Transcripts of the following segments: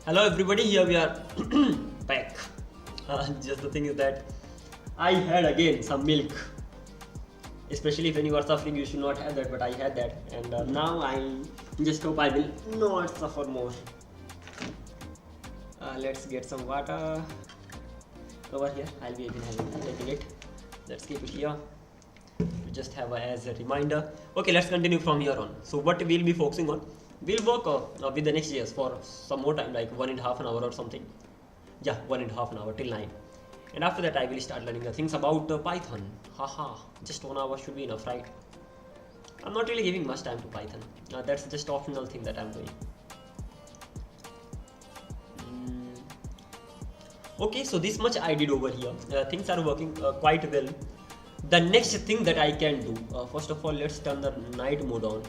Hello everybody, here we are back. Just the thing is that I had again some milk. Especially when you are suffering, you should not have that, but I had that, and now I just hope I will not suffer more. Let's get some water over here. I'll be even taking it. Let's keep it here to just have as a reminder. Okay, let's continue from here on. So what we'll be focusing on, we'll work with the Next.js for some more time, like 1.5 hours or something. Yeah, 1.5 hours till 9. And after that I will start learning the things about Python. Haha, just 1 hour should be enough, right? I'm not really giving much time to Python. That's just optional thing that I'm doing. Okay, so this much I did over here. Things are working quite well. The next thing that I can do, first of all, let's turn the night mode on.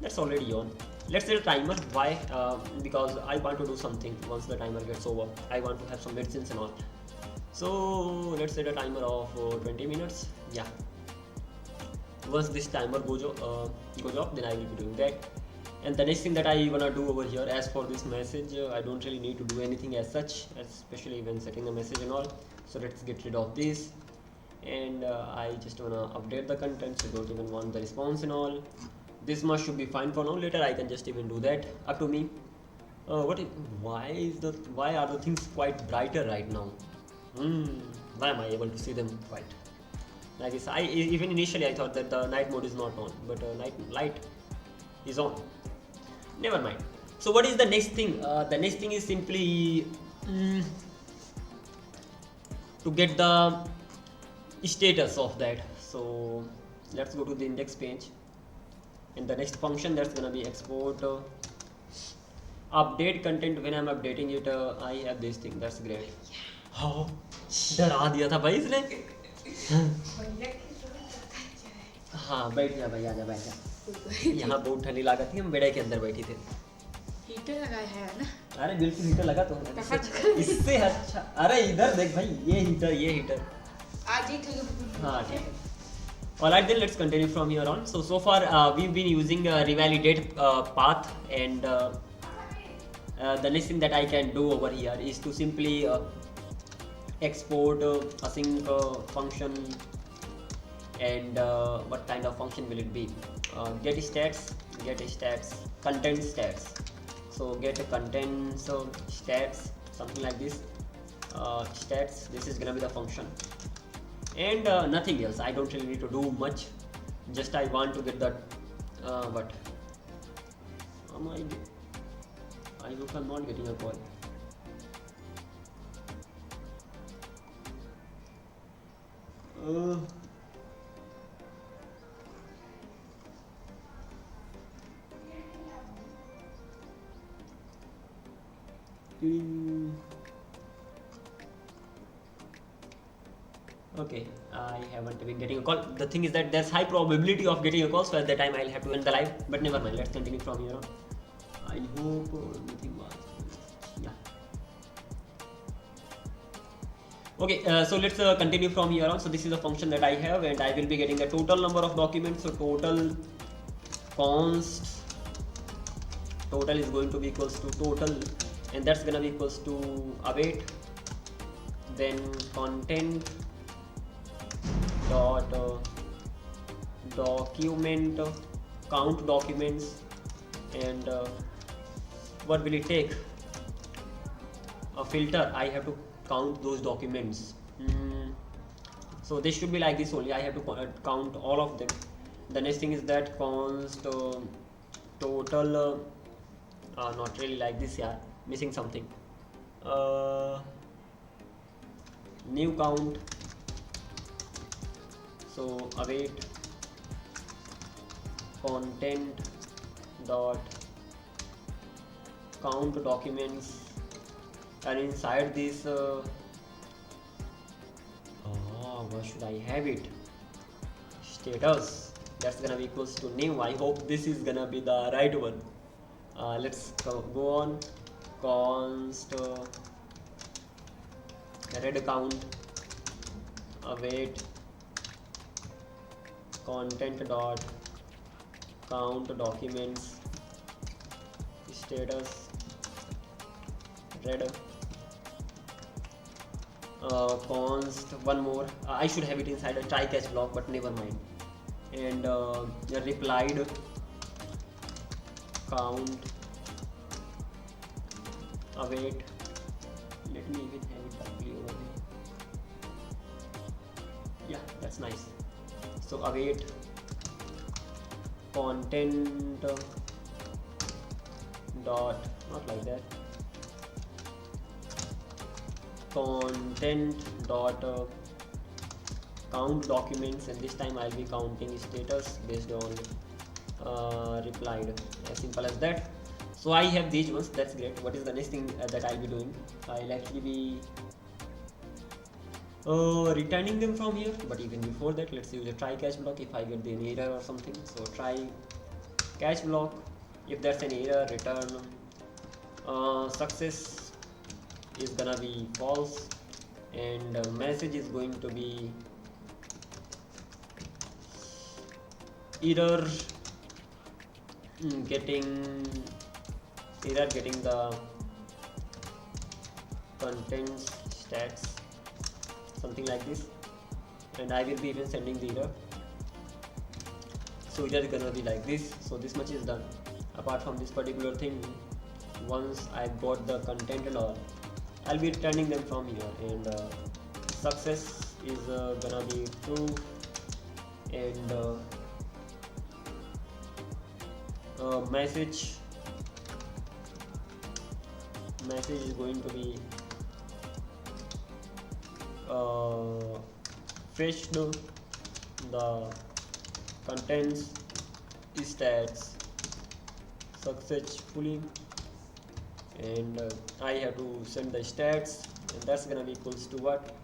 That's already on. Let's set a timer. Why? Because I want to do something once the timer gets over. I want to have some medicines and all. So let's set a timer of 20 minutes. Yeah. Once this timer goes off, then I will be doing that. And the next thing that I wanna do over here, as for this message, I don't really need to do anything as such, especially when setting the message and all. So let's get rid of this. And I just wanna update the content, so don't even want the response and all. This much should be fine for now. Later I can just even do that. Up to me. Why are the things quite brighter right now? Why am I able to see them quite like this? Even initially I thought that the night mode is not on, but night light is on. Never mind. So what is the next thing? The next thing is simply to get the status of that. So let's go to the index page. In the next function, that's gonna be export update content. When I'm updating it, I have this thing. That's great. Oh, डरा दिया था भाई इसने. हाँ बैठ जा भाई, आजा बैठ जा. यहाँ बहुत ठंडी लागत थी, हम बेड़े के अंदर बैठी थे. हीटर लगाया है ना? अरे बिल्कुल हीटर लगा तो इससे अच्छा. अरे इधर देख भाई, ये हीटर. आज ही थोड़ी. हाँ ठीक है. Alright, then let's continue from here on. So far we've been using revalidate path, and the next thing that I can do over here is to simply export async function. And what kind of function will it be? Get stats, content stats. So get contents stats, something like this. Stats, this is gonna be the function. And nothing else. I don't really need to do much. Just I want to get that. What? I hope I'm not getting a call. Okay, I haven't been getting a call. The thing is that there's high probability of getting a call, so at that time I'll have to end the live. But never mind, let's continue from here on. I hope nothing was. Yeah. Okay, so let's continue from here on. So this is a function that I have, and I will be getting the total number of documents. So total const total is going to be equals to total, and that's gonna be equals to await, then content dot document count documents, and what will it take? A filter. I have to count those documents. So this should be like this only. I have to count all of them. The next thing is that const total. Not really like this. Yeah, missing something. New count. So await content dot count documents, and inside this what should I have it? Status. That's gonna be equals to new. I hope this is gonna be the right one. Let's go on. Const read count await content dot count documents status red const one more. I should have it inside a try catch block, but never mind. And replied count await. Let me even have it directly over here. Yeah, that's nice. So await content dot, not like that, content dot count documents, and this time I'll be counting status based on replied, as simple as that. So I have these ones, that's great. What is the next thing that I'll be doing? I'll actually be returning them from here, but even before that, let's use a try catch block if I get an error or something. So try catch block, if there's an error, return success is gonna be false, and message is going to be error getting the contents stats, something like this, and I will be even sending the error. So it is gonna be like this. So this much is done. Apart from this particular thing, once I got the content and all, I'll be returning them from here, and success is gonna be true, and message is going to be fetched the contents stats successfully, and I have to send the stats, and that's gonna be equals to what?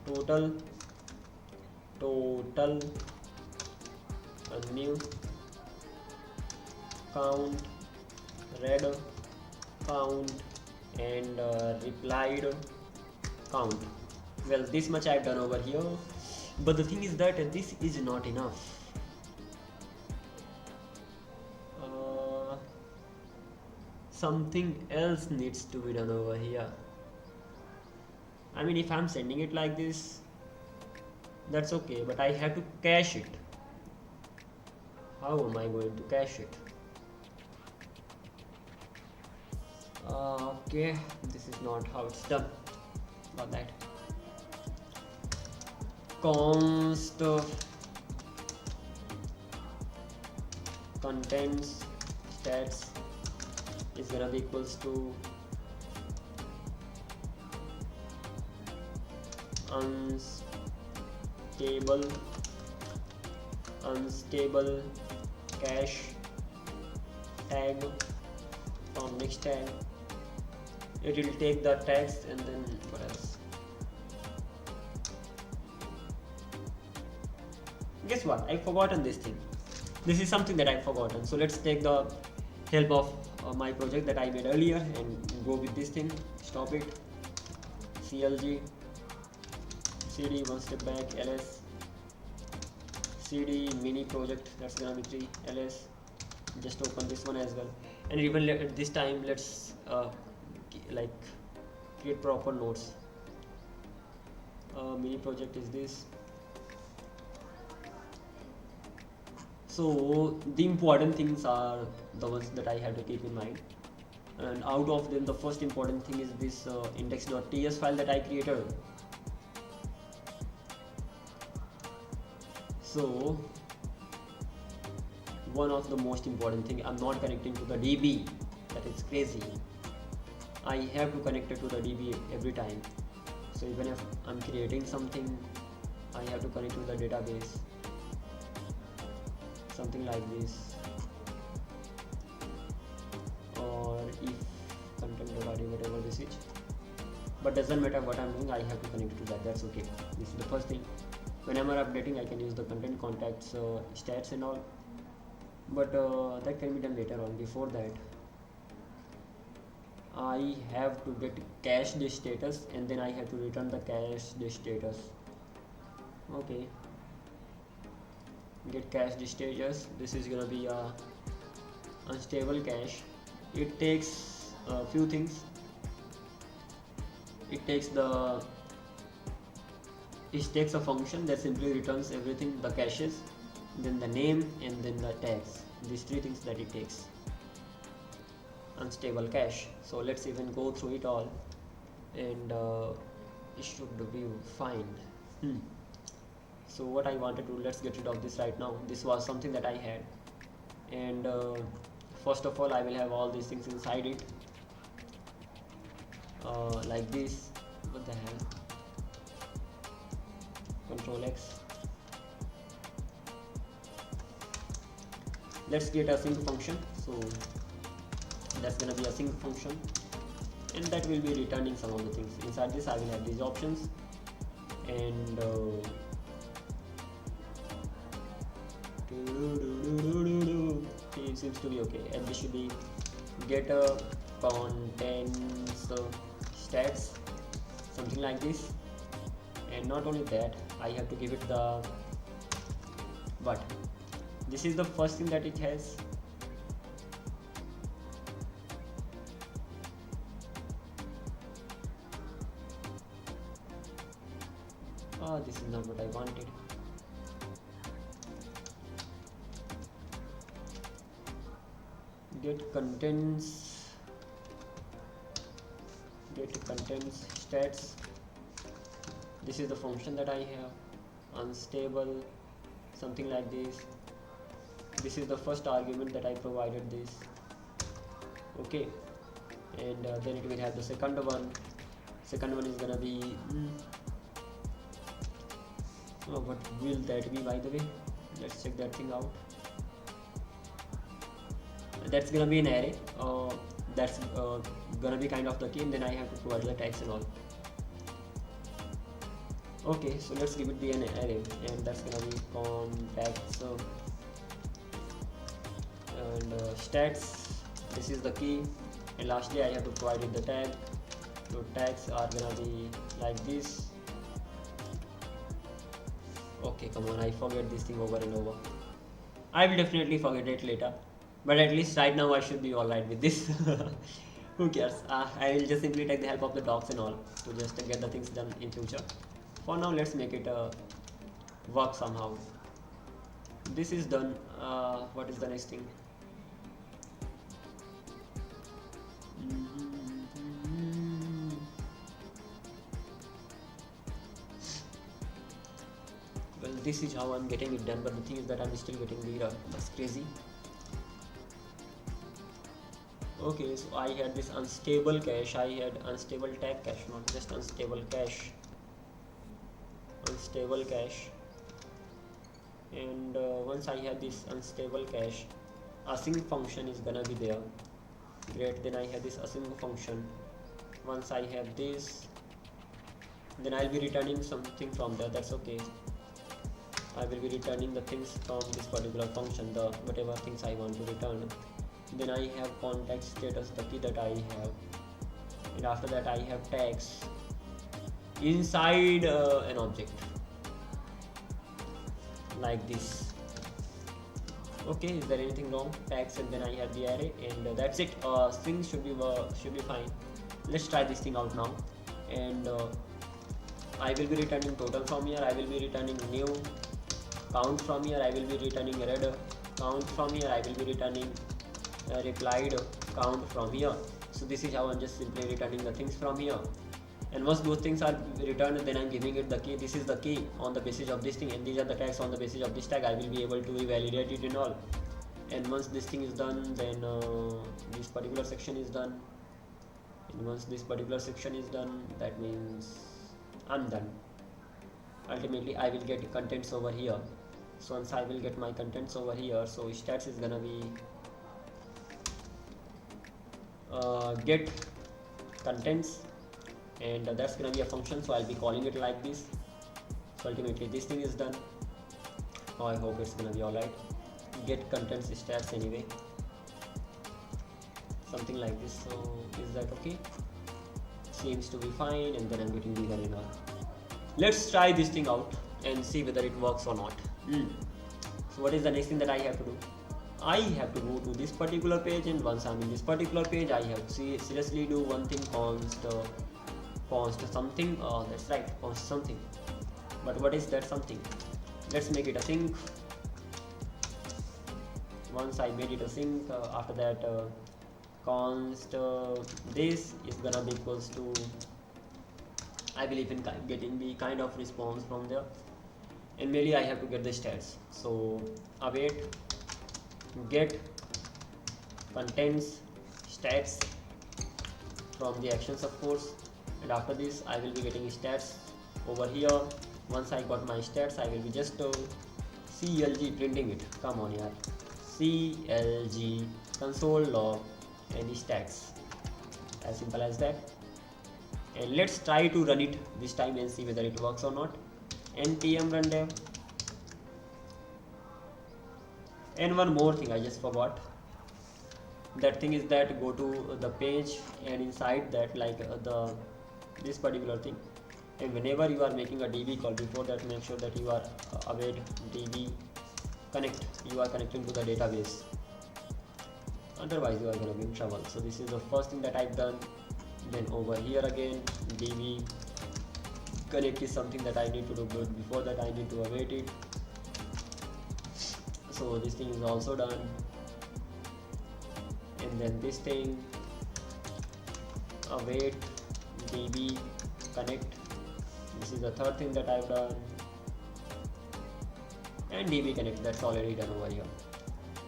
Total a new count red count and replied count. Well, this much I've done over here, but the thing is that this is not enough. Something else needs to be done over here. I mean, if I'm sending it like this, that's okay, but I have to cache it. How am I going to cache it? Okay, this is not how it's done. Got that. Const contents stats is gonna be equals to unstable cache tag from next tag. It will take the text, and then what else? Guess what? I've forgotten this thing. This is something that I've forgotten. So let's take the help of my project that I made earlier and go with this thing. Stop it. CLG CD, one step back, ls CD mini project, that's gonna be 3 ls. Just open this one as well, and even this time let's like create proper nodes. Mini project is this. So the important things are the ones that I have to keep in mind, and out of them the first important thing is this index.ts file that I created. So one of the most important thing, I'm not connecting to the DB. That is crazy. I have to connect it to the DB every time. So even if I'm creating something, I have to connect to the database. Something like this. Or if content regarding whatever this is. But doesn't matter what I'm doing, I have to connect to that. That's okay. This is the first thing. Whenever updating, I can use the content contacts stats and all, but that can be done later on. Before that, I have to get cached status, and then I have to return the cached status. Okay, get cached stages. This is gonna be a unstable cache. It takes a few things. It takes a function that simply returns everything, the caches, then the name, and then the tags. These three things that it takes. Unstable cache. So let's even go through it all, and it should be fine. So what I want to do, let's get rid of this right now. This was something that I had, and first of all I will have all these things inside it, like this. What the hell? Control X. Let's get a sync function. So that's gonna be a sync function, and that will be returning some of the things. Inside this I will have these options, and it seems to be okay, and this should be get contents stats, something like this. And not only that, I have to give it the what, this is the first thing that it has. This is not what I wanted. Get contents stats. This is the function that I have. Unstable, something like this. This is the first argument that I provided this. Okay, and then it will have the second one. Second one is gonna be what will that be, by the way? Let's check that thing out. That's gonna be an array. That's gonna be kind of the key, and then I have to provide the tags and all. Okay, so let's give it the an array, and that's gonna be contacts and stats. This is the key, and lastly I have to provide it the tag. So tags are gonna be like this. Okay, come on, I forget this thing over and over. I will definitely forget it later, but at least right now I should be alright with this. Who cares? I will just simply take the help of the docs and all to just get the things done in future. For now, let's make it work somehow. This is done. What is the next thing? Well, this is how I'm getting it done, but the thing is that I'm still getting the error. That's crazy. Okay, so I had this unstable cache. I had unstable tag cache, not just unstable cache. Unstable cache, and once I have this unstable cache, async function is gonna be there. Great, then I have this async function. Once I have this, then I'll be returning something from there. That's okay. I will be returning the things from this particular function, the whatever things I want to return. Then I have contact status, the key that I have, and after that I have tags inside an object like this. Okay, is there anything wrong? Tags, and then I have the array, and that's it. Things should be fine. Let's try this thing out now, and I will be returning total from here. I will be returning new count from here. I will be returning read count from here. I will be returning replied count from here. So this is how I'm just simply returning the things from here. And once those things are returned, then I'm giving it the key. This is the key on the basis of this thing, and these are the tags on the basis of this tag. I will be able to validate it and all. And once this thing is done, then this particular section is done. And once this particular section is done, that means I'm done. Ultimately, I will get contents over here. So once I will get my contents over here, so stats is gonna be get contents, and that's gonna be a function, so I'll be calling it like this. So ultimately this thing is done. I hope it's gonna be alright. Get contents stats anyway, something like this. So is that okay? Seems to be fine, and then I'm getting the error in all. Let's try this thing out and see whether it works or not. So what is the next thing that I have to do? I have to go to this particular page, and once I'm in this particular page, I have to seriously do one thing, const something. That's right, const something. But what is that something? Let's make it a sync. Once I made it a sync, after that const this is gonna be equals to, I believe in getting the kind of response from there, and mainly I have to get the stats. So await get contents stats from the actions, of course, and after this I will be getting stats over here. Once I got my stats, I will be just CLG printing it. Come on yaar, CLG console log any stats, as simple as that. And let's try to run it this time and see whether it works or not. npm run dev. And one more thing I just forgot. That thing is that go to the page, and inside that, like this particular thing, and whenever you are making a db call, before that make sure that you are await db connect, you are connecting to the database, otherwise you are gonna be in trouble. So this is the first thing that I've done. Then over here again, db connect is something that I need to do, but before that I need to await it. So this thing is also done, and then this thing await db connect, this is the third thing that I've done, and db connect, that's already done over here.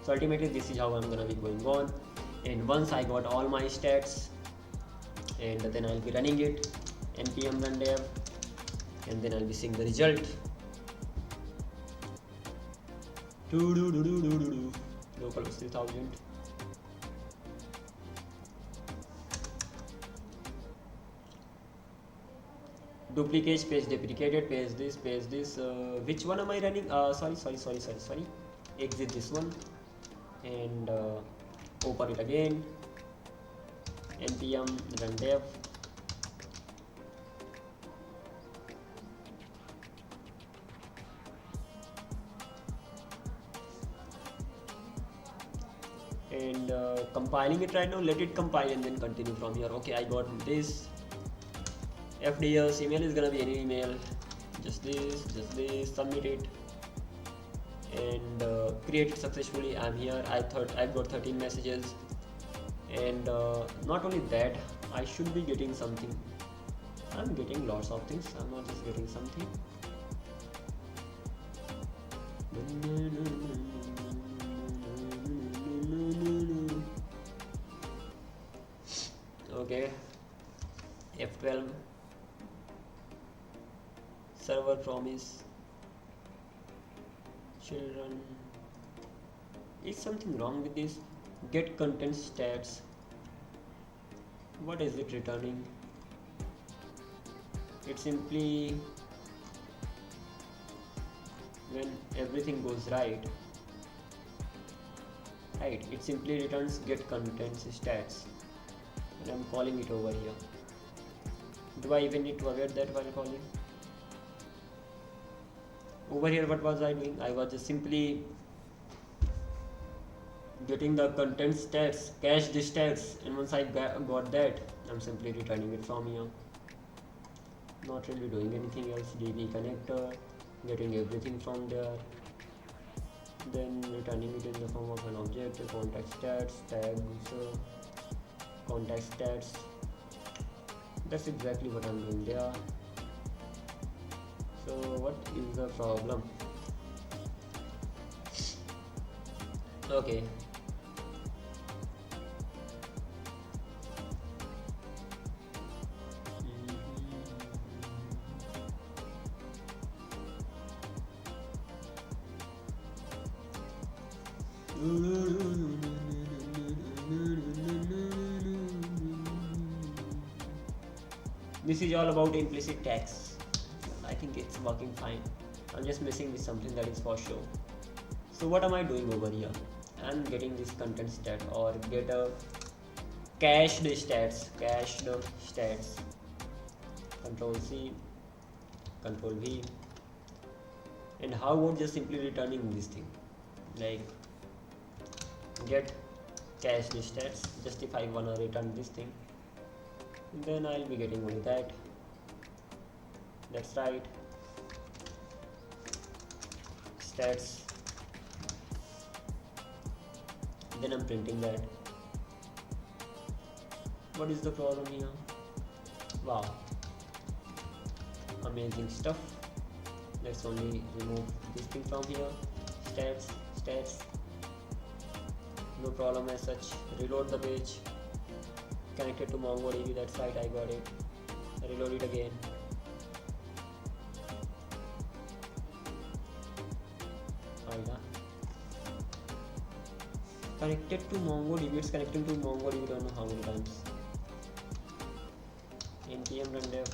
So ultimately this is how I'm gonna be going on. And once I got all my stats, and then I'll be running it, npm run dev, and then I'll be seeing the result. Local 3000. Duplicate page, deprecated page, this which one am I running? Sorry, exit this one and open it again, npm run dev. And compiling it right now. Let it compile and then continue from here. Okay, I got this FDS email is gonna be any email, just this, submit it, and create it successfully. I'm here. I've got 13 messages, and not only that, I should be getting something. I'm getting lots of things. I'm not just getting something. Okay, F12 server promise children. Is something wrong with this? Get content stats. What is it returning? It simply, when everything goes right, it simply returns get contents stats, and I'm calling it over here. Do I even need to await that while calling? Over here, what was I doing? I was just simply getting the content stats, cached stats, and once I got that, I'm simply returning it from here. Not really doing anything else. DB connector, getting everything from there, then returning it in the form of an object, contact stats, tags, contact stats. That's exactly what I'm doing there. So what is the problem? Okay. This is all about implicit tags. I think it's working fine. I'm just messing with something, that is for sure. So what am I doing over here? I'm getting this content stat, or get a cached stats. Control C, Control V. And how about just simply returning this thing? like get cache stats. Just if I wanna return this thing, then I'll be getting only that. That's right. Stats. Then I'm printing that. What is the problem here? Wow, amazing stuff. Let's only remove this thing from here. Stats, no problem as such. Reload the page, connected to MongoDB. That's right, I got it. Reload it again. Connected to MongoDB. It's connecting to MongoDB. Don't know how many times. npm run dev.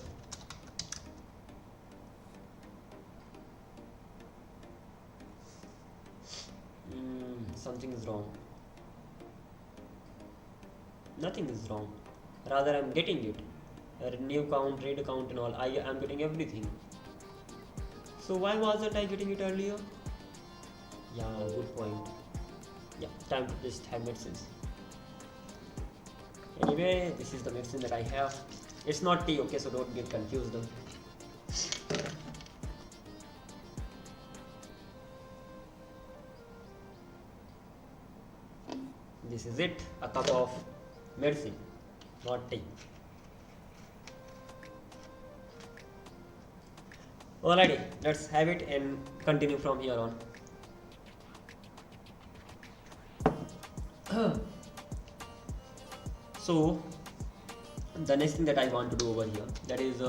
Something is wrong. Nothing is wrong. Rather, I'm getting it. New count, read count, and all. I am getting everything. So why wasn't I getting it earlier? Yeah, good point. Yeah, time to just have medicines. Anyway, this is the medicine that I have. It's not tea, okay, so don't get confused. This is it, a cup of medicine, not tea. Alrighty, let's have it and continue from here on. So the next thing that I want to do over here, that is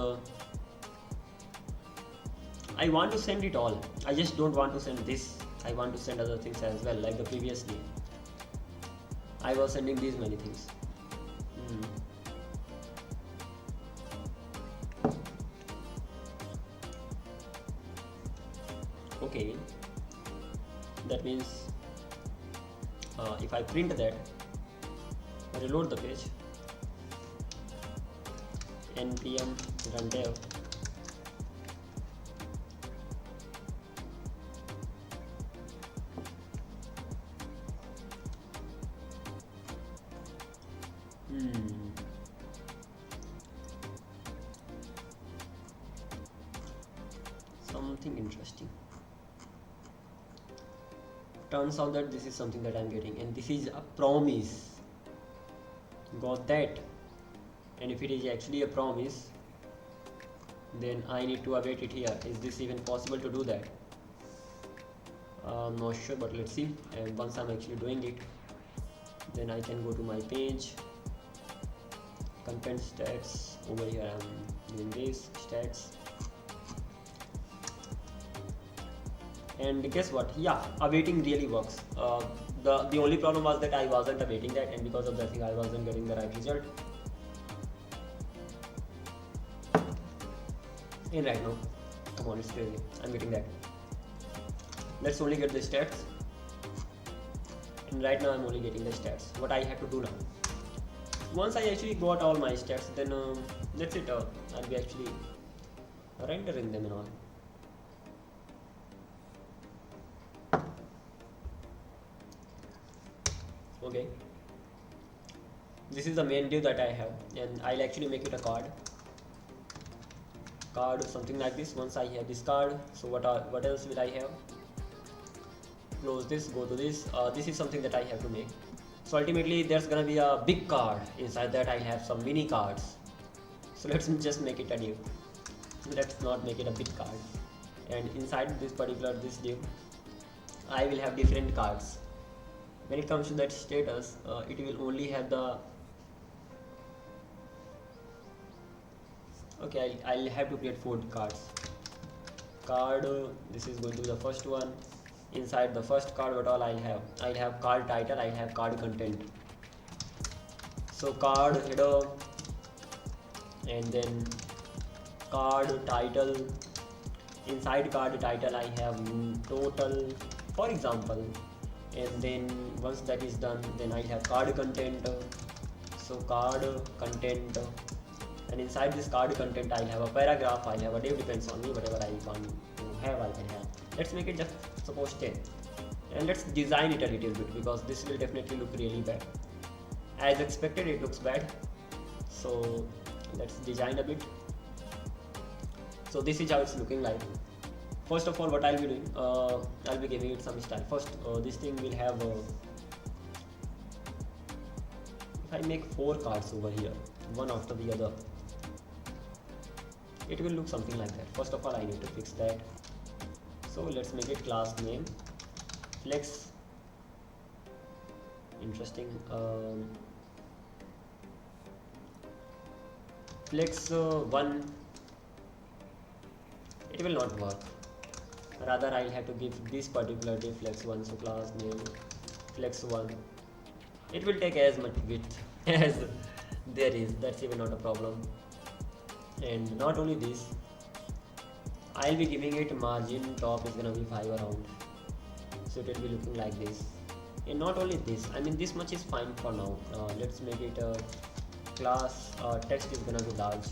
I want to send it all. I just don't want to send this. I want to send other things as well, like the previously I was sending these many things. Okay, that means if I print that, reload the page, npm run dev, something interesting. Turns out that this is something that I'm getting, and this is a promise. Got that? And if it is actually a promise, then I need to await it here. Is this even possible to do that? I'm not sure, but let's see. And once I'm actually doing it, then I can go to my page, content stats. Over here I'm doing this, stats. And guess what? Yeah, awaiting really works. The only problem was that I wasn't awaiting that, and because of that thing I wasn't getting the right result. And right now, come on, it's crazy. I'm getting that. Let's only get the stats. And right now I'm only getting the stats. What I have to do now? Once I actually got all my stats, then that's it. I'll be actually rendering them and all. Okay, this is the main div that I have, and I'll actually make it a card, something like this. Once I have this card, so what else will I have? Close this, go to this. This is something that I have to make. So ultimately there's gonna be a big card. Inside that I have some mini cards. So let's just make it a div. Let's not make it a big card. And inside this particular div, I will have different cards. When it comes to that status, it will only have the, okay, I'll have to create 4 cards. This is going to be the first one. Inside the first card, what all I'll have card title, I'll have card content. So card header, and then card title. Inside card title I have total, for example. And then once that is done, then I have card content. So card content, and inside this card content I have a paragraph, I have a div, depends on me, whatever I want to have I can have. Let's make it just suppose 10, and let's design it a little bit because this will definitely look really bad. As expected, it looks bad, so let's design a bit. So this is how it's looking like. First of all, what I'll be doing, I'll be giving it some style. First, this thing will have if I make 4 cards over here, one after the other, it will look something like that. First of all, I need to fix that. So let's make it class name flex. Interesting. Flex 1. It will not work. Rather, I'll have to give this particular div flex 1. So class name flex 1. It will take as much width as there is. That's even not a problem. And not only this, I'll be giving it margin top is gonna be 5 around, so it will be looking like this. And not only this, I mean this much is fine for now. Let's make it a class. Text is gonna be large,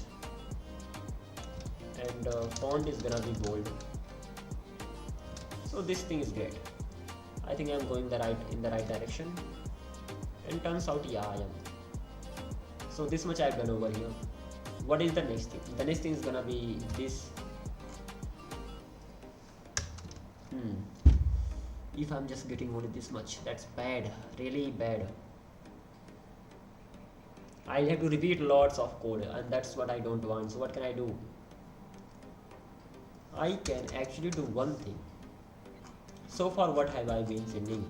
and font is gonna be bold. So this thing is great. I think I'm going in the right direction, and turns out yeah I am. So this much I've done over here. What is the next thing? The next thing is gonna be this. If I'm just getting only this much, that's bad, really bad. I'll have to repeat lots of code, and that's what I don't want. So what can I do? I can actually do one thing. So far, what have I been sending?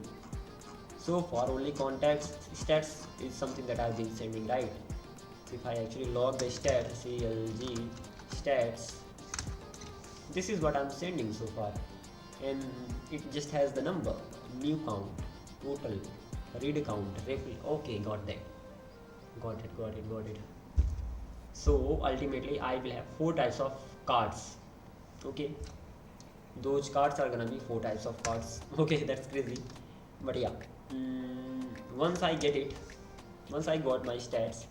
So far, only contacts, stats is something that I've been sending, right? So if I actually log the stats, CLG stats, this is what I'm sending so far, and it just has the number, new count, total, read count, refill. Okay, got that. Got it. So ultimately, I will have 4 types of cards. Okay, those cards are gonna be 4 types of cards. Okay, that's crazy, but yeah. Once I get it, once I got my stats,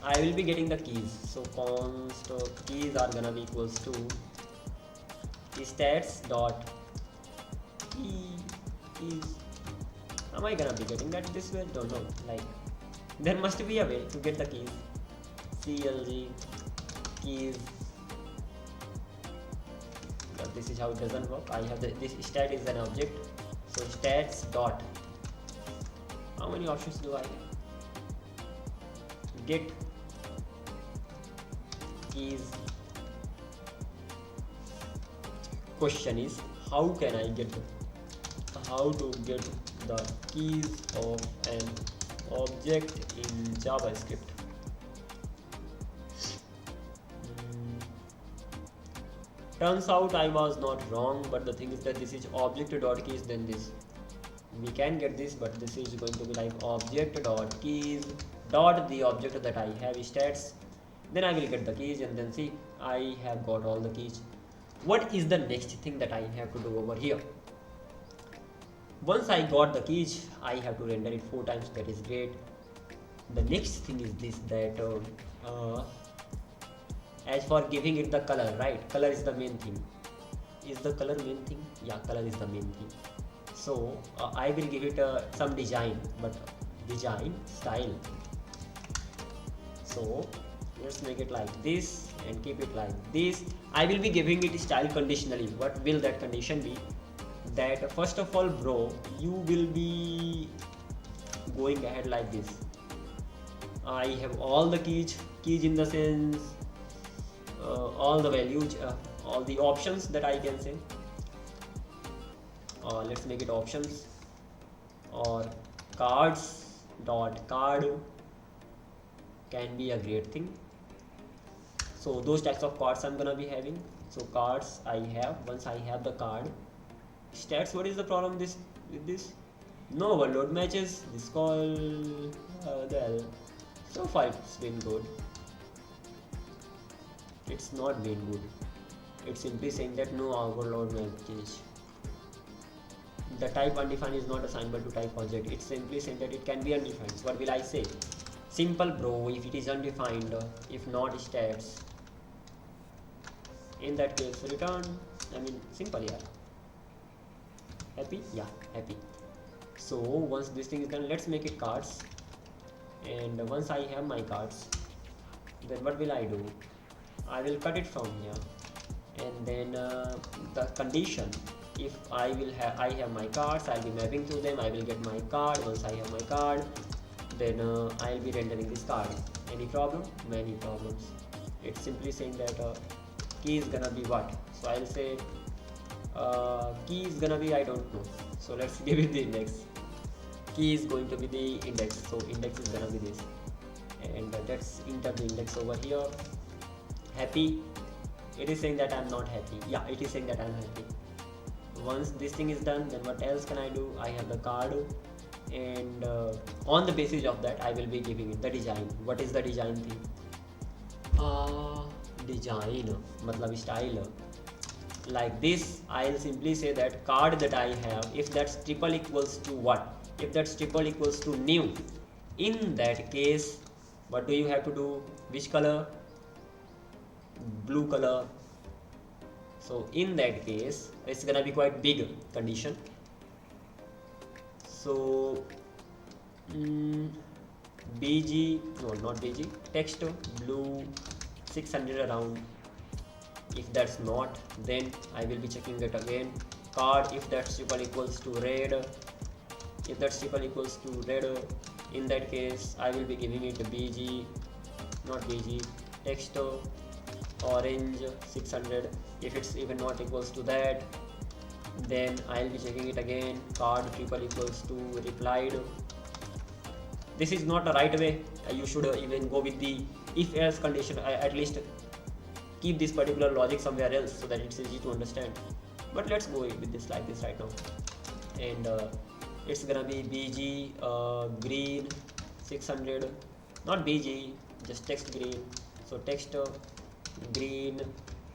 I will be getting the keys. So const keys are gonna be equals to stats dot keys. Am I gonna be getting that this way? Don't know. Like there must be a way to get the keys. CLG keys. But this is how it doesn't work. I have this stat is an object. So stats dot. How many options do I have? Get keys. Question is how can I get how to get the keys of an object in JavaScript? Turns out I was not wrong, but the thing is that this is object.keys, then this. We can get this, but this is going to be like object.keys dot the object that I have stats. Then I will get the keys, and then see I have got all the keys. What is the next thing that I have to do over here? Once I got the keys, I have to render it 4 times. That is great. The next thing is this, that as for giving it the color, right? Color is the main thing. Is the color main thing? Yeah, color is the main thing. So I will give it some design, but design style. So let's make it like this and keep it like this. I will be giving it style conditionally. What will that condition be? That first of all, bro, you will be going ahead like this. I have all the keys in the sense all the values, all the options that I can say. Let's make it options, or cards dot card can be a great thing. So those types of cards I'm gonna be having. So cards I have. Once I have the card, stats. What is the problem with this? No overload matches. This call the hell. So far it's been good. It's not been good. It's simply saying that no overload matches. The type undefined is not assignable to type object. It's simply saying that it can be undefined. So what will I say? Simple, bro. If it is undefined, if not stats, in that case return. I mean simple, yeah. Happy? Yeah, happy. So once this thing is done, let's make it cards. And once I have my cards, then what will I do? I will cut it from here, and then the condition, if I have my cards, I'll be mapping to them, I will get my card. Once I have my card, then I'll be rendering this card. Any problem? Many problems. It's simply saying that key is gonna be what? So I'll say key is gonna be, I don't know, so let's give it the index. Key is going to be the index, so index is gonna be this, and let's enter the index over here. Happy, it is saying that I'm not happy. Yeah, it is saying that I'm happy. Once this thing is done, then what else can I do? I have the card, and on the basis of that I will be giving it the design. What is the design thing? Design matlab style. Like this, I'll simply say that card that I have, if that's triple equals to what? If that's triple equals to new, in that case, what do you have to do? Which color? Blue color. So in that case, it's gonna be quite big condition. So BG, no, not BG, text blue 600 around. If that's not, then I will be checking it again. Card, if that's triple equals to red, if that's triple equals to red, in that case I will be giving it BG, not BG, text orange 600. If it's even not equals to that, then I'll be checking it again. Card triple equals to replied. This is not the right way. You should even go with the if else condition. At least keep this particular logic somewhere else so that it's easy to understand. But let's go with this like this right now, and it's gonna be BG green 600, not BG, just text green. So text green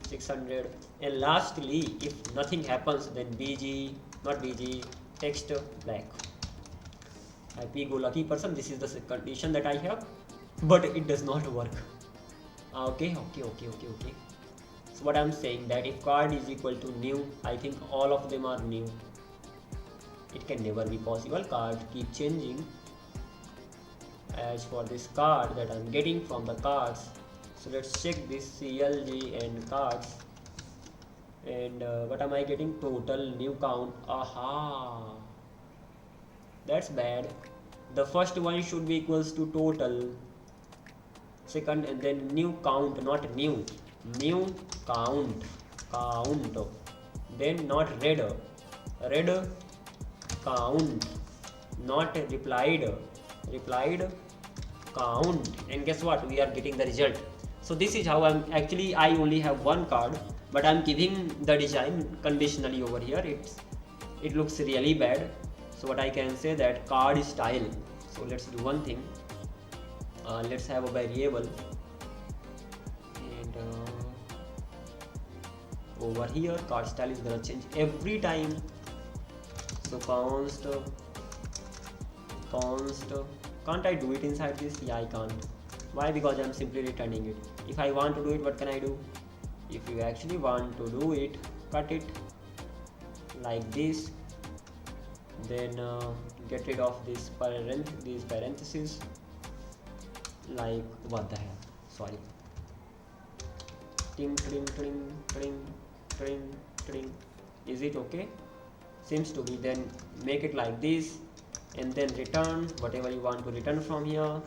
600, and lastly, if nothing happens, then BG, not BG, text black. Happy go lucky person. This is the condition that I have, but it does not work. Okay. So what I'm saying, that if card is equal to new, I think all of them are new. It can never be possible. Card keep changing. As for this card that I'm getting from the cards, so let's check this CLG and cards, and what am I getting? Total new count. Aha, that's bad. The first one should be equals to total, second, and then new count, not new count, then not red count, not replied count, and guess what, we are getting the result. So this is how I only have one card, but I'm giving the design conditionally over here. It looks really bad. So what I can say, that card style. So let's do one thing. Let's have a variable, and over here card style is gonna change every time. So const, can't I do it inside this? Yeah, I can't. Why? Because I'm simply returning it. If I want to do it, what can I do? If you actually want to do it, cut it like this, then get rid of this these parentheses. Like, what the hell, sorry. Ting, ting, ting, ting, ting, ting. Is it okay? Seems to be. Then make it like this, and then return whatever you want to return from here.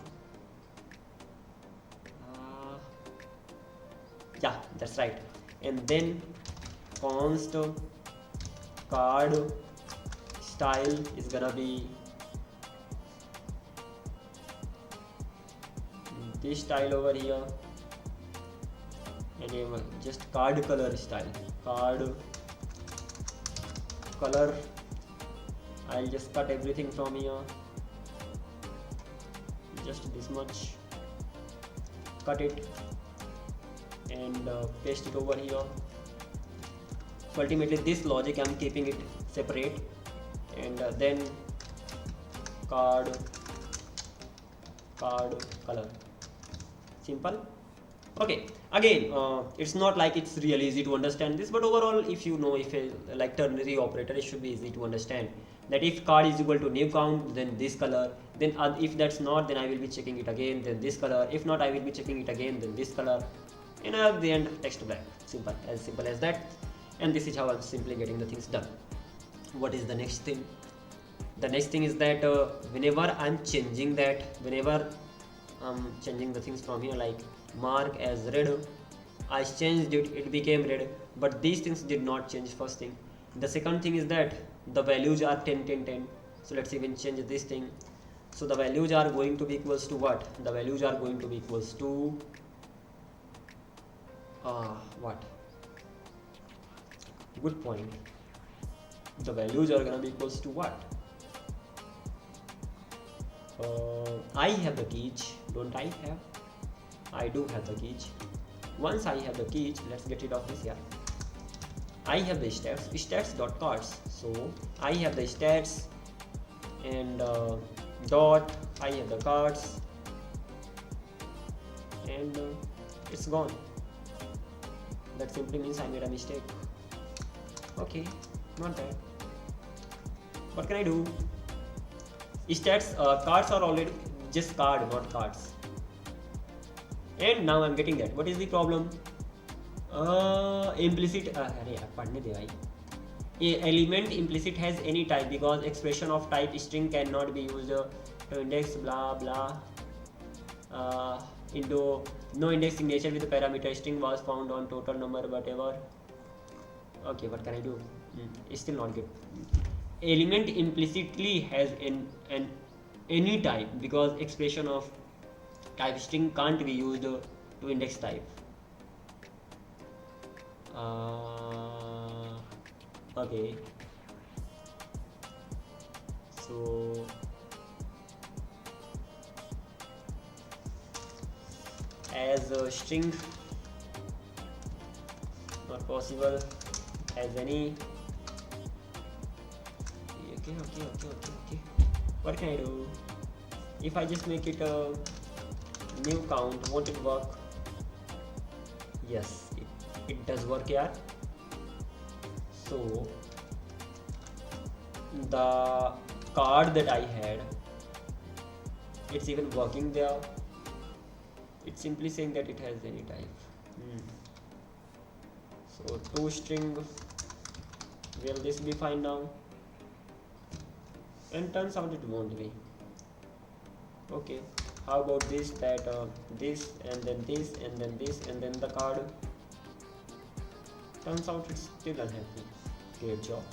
Yeah, that's right. And then const card style is gonna be this style over here, and just card color style, card color. I'll just cut everything from here, just this much, cut it and paste it over here. So ultimately this logic I'm keeping it separate, and then card color, simple. Okay, again, it's not like it's really easy to understand this, but overall, if you know, if a like ternary operator, it should be easy to understand that if card is equal to new count, then this color, then if that's not, then I will be checking it again, then this color, if not, I will be checking it again, then this color, and at the end, text black. Simple as that. And this is how I'm simply getting the things done. What is the next thing? The next thing is that whenever I'm changing that, whenever I'm changing the things from here, like mark as red, I changed it, it became red, but these things did not change. First thing. The second thing is that the values are 10 10 10. So let's even change this thing. So the values are going to be equals to what? The values are going to be equals to what? Good point. The values are gonna be equals to what? I have the keys, don't I have? I do have the keys. Once I have the keys, let's get rid of this here. I have the stats.cards. So I have the stats and dot. I have the cards and it's gone. That simply means I made a mistake. Okay, not bad. What can I do? Stats cards are already just card, not cards. And now I'm getting that. What is the problem? Implicit element implicit has any type because expression of type string cannot be used to index blah blah into no index signature with the parameter string was found on total number whatever. Okay, what can I do? It's still not good. Element implicitly has an any type because expression of type string can't be used to index type. Okay, so as a string not possible as any. Okay. What can I do? If I just make it a new count, won't it work? Yes, it does work here. So the card that I had, it's even working there. It's simply saying that it has any type. So toString, will this be fine now? And turns out it won't be. Okay, how about this, that this and then this and then this and then the card? Turns out it's still unhappy. Great job.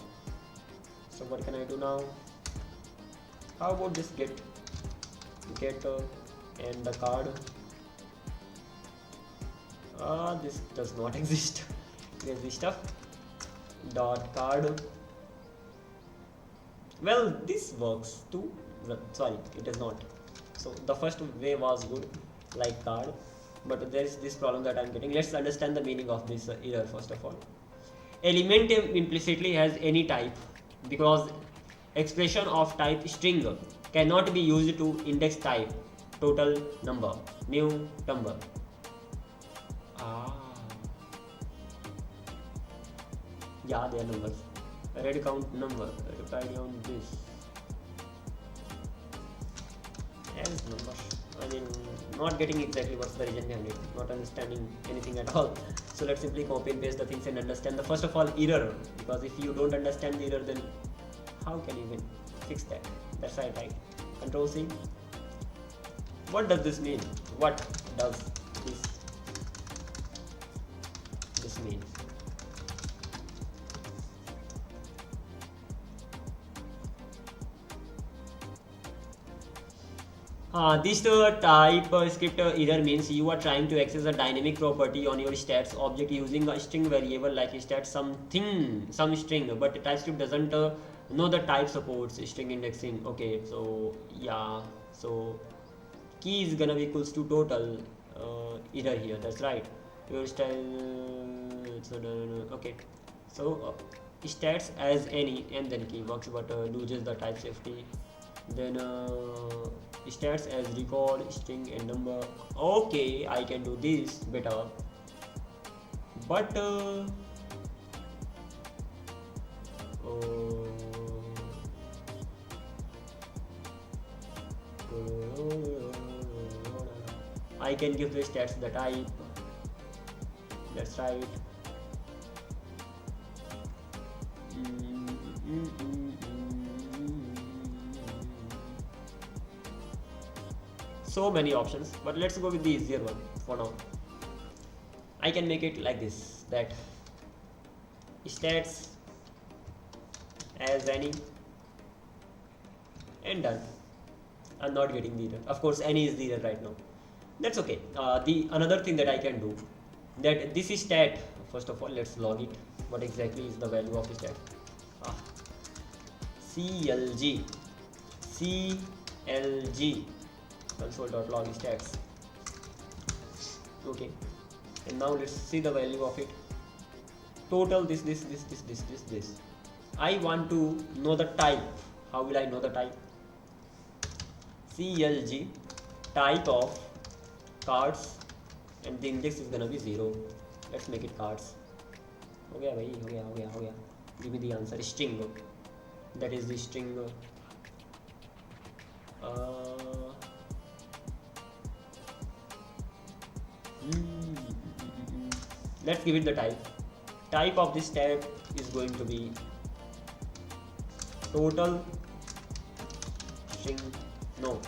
So what can I do now? How about this get and the card? This does not exist. Crazy stuff. Dot card. Well, this works too. Sorry, it does not. So the first way was good, like card, but there is this problem that I'm getting. Let's understand the meaning of this error first of all. Element implicitly has any type because expression of type string cannot be used to index type total number, new number. Yeah, they are numbers. Red count number, reply on this as number. I mean, not getting exactly what's the reason behind it, not understanding anything at all. So let's simply copy and paste the things and understand the first of all error, because if you don't understand the error, then how can you even fix that? That's right, right? Control C. What does this mean? What does this mean? This type script error means you are trying to access a dynamic property on your stats object using a string variable like stats some string, but TypeScript doesn't know the type supports string indexing. Okay, so yeah, so key is gonna be equals to total error here. That's right. Your style. So okay, so stats as any and then key works, but loses the type safety. Then stats as record string and number. Okay, I can do this better, but I can give the stats the type. Let's try it. So many options, but let's go with the easier one for now. I can make it like this, that stats as any and done. I'm not getting the error. Of course, any is the error right now. That's okay. The another thing that I can do, that this is stat. First of all, let's log it. What exactly is the value of stat? CLG console.log stats. Okay, and now let's see the value of it. Total this. I want to know the type. How will I know the type? CLG type of cards, and the index is gonna be 0. Let's make it cards. हो गया भाई, हो गया. Give me the answer. String. That is the string. Let's give it the type. Type of this tab is going to be total string. No,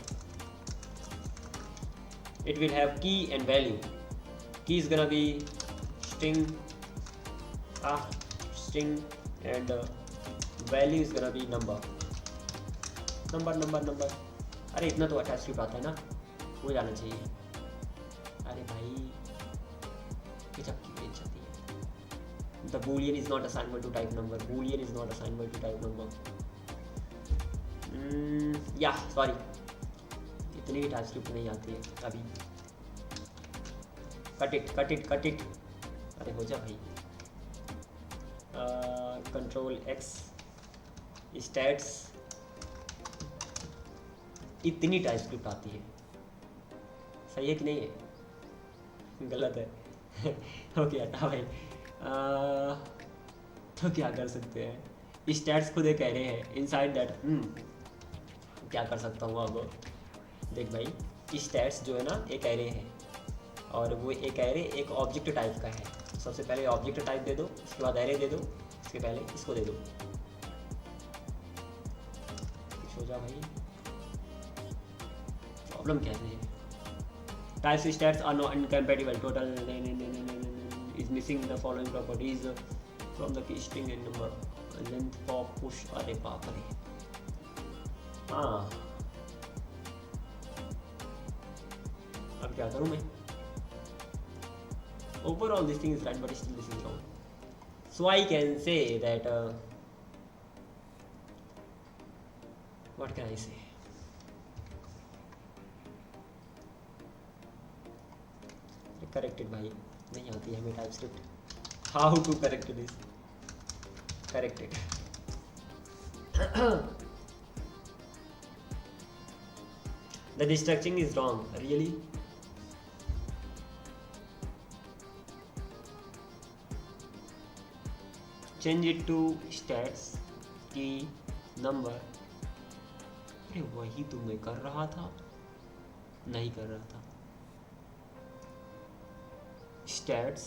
it will have key and value. Key is gonna be string, and value is gonna be number. अरे इतना तो attach script आता है ना, हो जाना चाहिए. अरे भाई गजब की बेइज्जती है. The boolean is not assignable to type number. Yeah, sorry. इतनी भी टाइप स्क्रिप्ट नहीं आती है अभी. Cut it. अरे हो जा भाई. Control X stats. इतनी टाइप स्क्रिप्ट आती है. सही है कि नहीं है? गलत है. ओके हटा भाई. तो क्या कर सकते हैं? स्टैट्स खुद एक एरे है. इनसाइड दैट क्या कर सकता हूँ अब? देख भाई, स्टैट्स जो है ना एक एरे है, और वो एक एरे एक ऑब्जेक्ट टाइप का है. सबसे पहले ऑब्जेक्ट टाइप दे दो, उसके बाद एरे दे दो, उसके पहले इसको दे दो. कुछ हो जा भाई. प्रॉब्लम क्या है? Types stats are not incompatible. Total is missing the following properties from the key string and number. Length pop push. अरे बाप रे. अब क्या करूँ मैं? Overall this thing is right, but still this is wrong. So I can say that what can I say? Correct it भाई. नहीं आती है हमें type script. How to correct this? Correct it. The destructuring is wrong. Really? Change it to stats key number. अरे वही तो मैं कर रहा था. नहीं कर रहा था. Stats.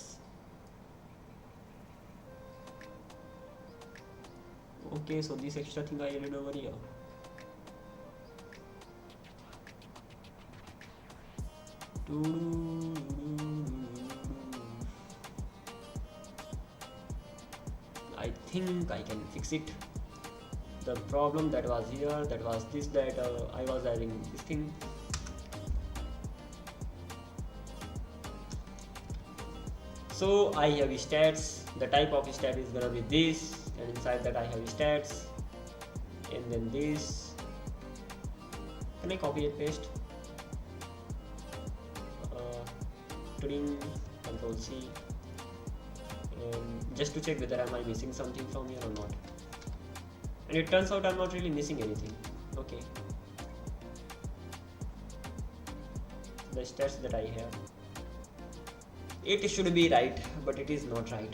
Okay, so this extra thing I added over here. I think I can fix it. The problem that was here, that was this, that I was adding this thing. So I have stats. The type of stat is gonna be this, and inside that I have stats, and then this. Can I copy and paste? Control C, just to check whether am I missing something from here or not. And it turns out I'm not really missing anything. Okay. the stats that I have. It should be right, but it is not right.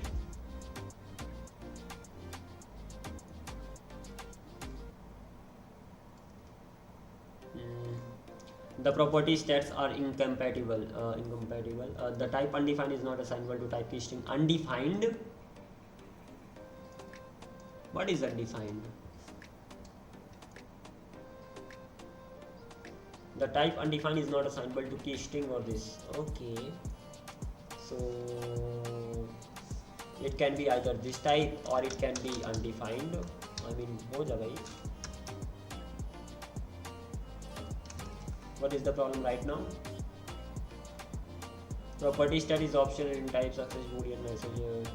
The property stats are incompatible. The type undefined is not assignable to type keystring. Undefined? What is undefined? The type undefined is not assignable to keystring or this. Okay. So it can be either this type or it can be undefined. I mean, ho jayega hi. What is the problem right now? Property stat is optional in type success boolean message,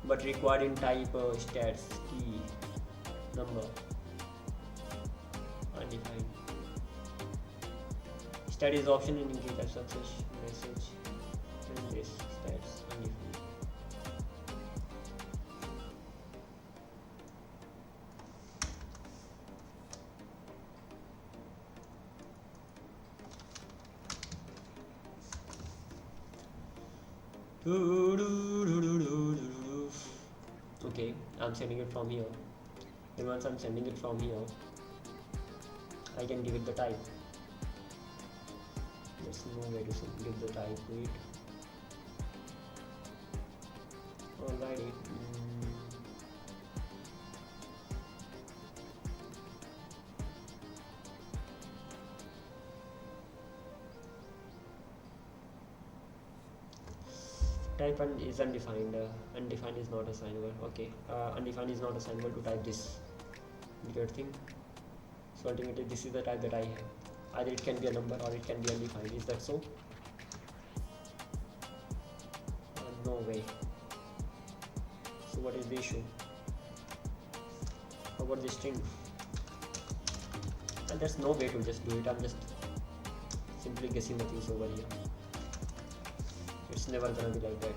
but required in type stats key number undefined. Stat is optional in key type success message and this stats undefined. Okay, I'm sending it from here. And once I'm sending it from here, I can give it the type. There's no way to give the type to it. Alrighty. Type is undefined. Undefined is not assignable. Okay. Undefined is not assignable to type this. Weird thing. So ultimately, this is the type that I have. Either it can be a number or it can be undefined. Is that so? No way. So what is the issue? How about the string? And there's no way to just do it. I'm just simply guessing the things over here. It's never gonna be like that.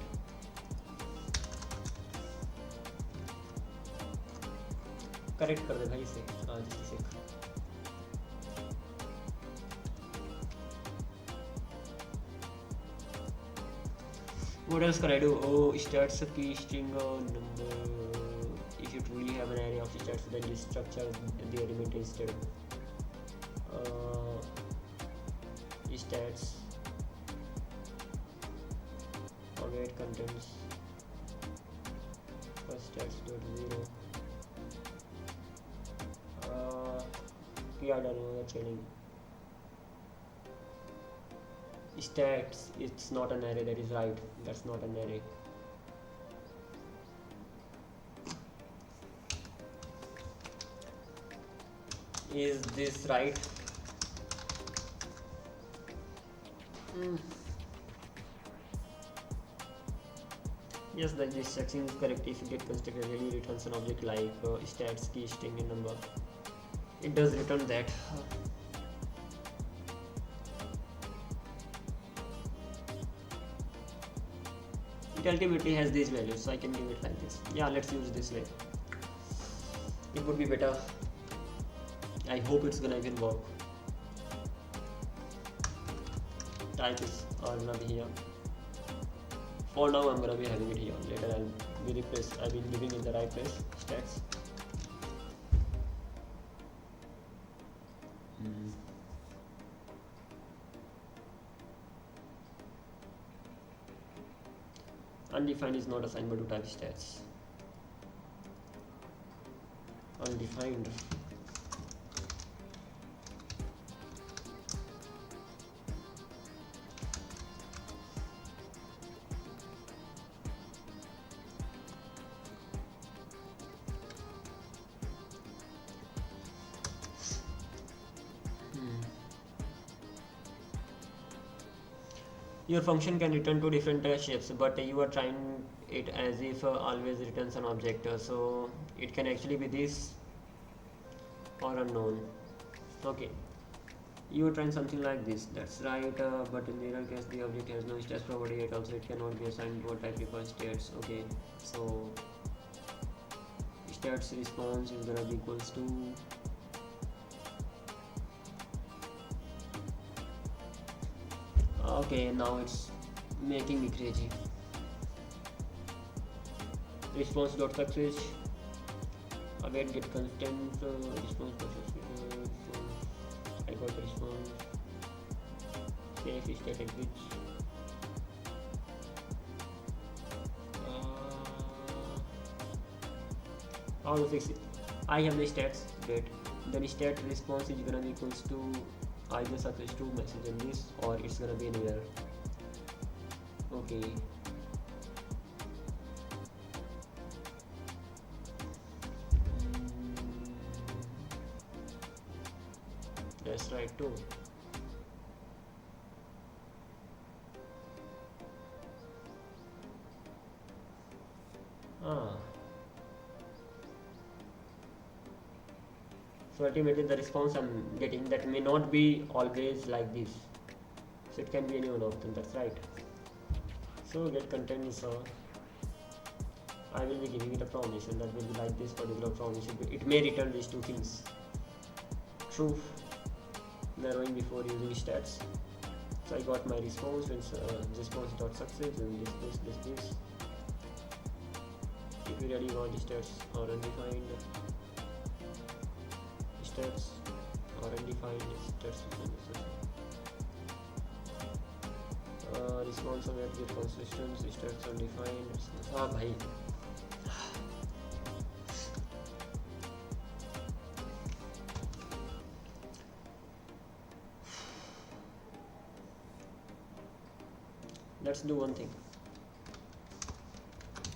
Correct कर दे भाई इसे. Just a sec. What else can I do? Oh, stats key string number. If you truly have an array of stats, then you structure the element instead. Stats. Where it contains first stats.0. Yeah, I don't know, that's chilling. Stats, it's not an array, that is right. That's not an array. Is this right? Yes, the instruction is correct. If you get constructed, really returns an object like stats key string and number. It does return that. It ultimately has these values, so I can give it like this. Yeah, let's use this way. It would be better. I hope it's gonna even work. Type is gonna be here. For now, I'm gonna be having it here. Later, I'll be living in the right place. Stats. Undefined is not assignable to type stats. Undefined. Your function can return two different shapes, but you are trying it as if always returns an object. So it can actually be this or unknown. Okay, you are trying something like this. That's right. But in the error case, the object has no stats property yet. Also, it cannot be assigned to a type requires states. Okay, so stats response is gonna be equals to Okay, now it's making me crazy. Response.success. Await get constant response process. I got the response. Safe state exits. How to fix it? I have the stats date. Then stat response is gonna be equals to either success to message in this or it's gonna be an error. Okay. That's right too. So ultimately the response I'm getting that may not be always like this. So it can be any one of them, that's right. So get content is I will be giving it a promise and that will be like this particular promise. It may return these two things. True. Narrowing before using stats. So I got my response when response.success and this. If you really want stats or undefined stats or undefined stats response of get consistent stats undefined. Bhai. Let's do one thing.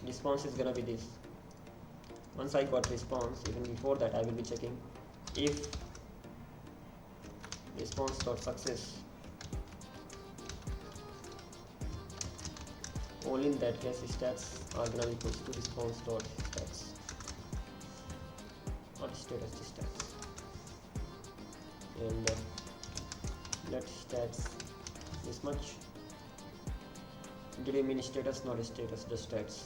Response is gonna be this. Once I got response, even before that I will be checking if response.success, only in that case stats are gonna be equal to response.stats or status stats, and let stats this much. Did you mean status? Not status, just stats.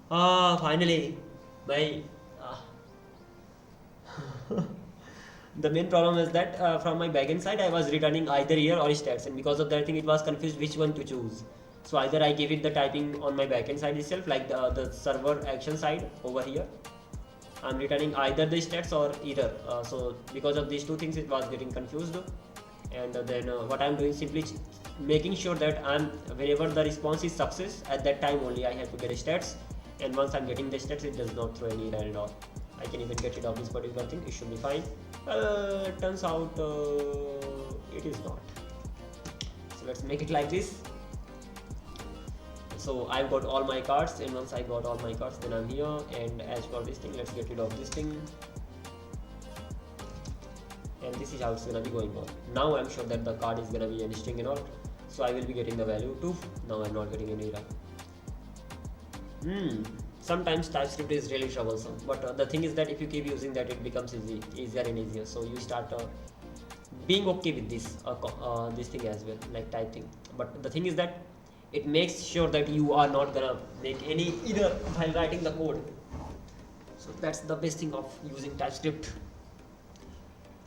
Finally, my the main problem is that from my backend side I was returning either here or stats, and because of that thing it was confused which one to choose. So either I give it the typing on my backend side itself, like the server action side over here, I'm returning either the stats or either. So because of these two things it was getting confused, and then what I'm doing, simply making sure that whenever the response is success, at that time only I have to get stats, and once I'm getting the stats it does not throw any error at all. I can even get rid of this particular thing, it should be fine. Turns out it is not. So let's make it like this. So I've got all my cards, and once I got all my cards then I'm here, and as for this thing, let's get rid of this thing, and this is how it's gonna be going on. Now I'm sure that the card is gonna be a string and all, so I will be getting the value 2. Now I'm not getting any error. Sometimes TypeScript is really troublesome, but the thing is that if you keep using that, it becomes easier and easier. So you start being okay with this this thing as well, like type thing. But the thing is that it makes sure that you are not gonna make any error while writing the code. So that's the best thing of using TypeScript.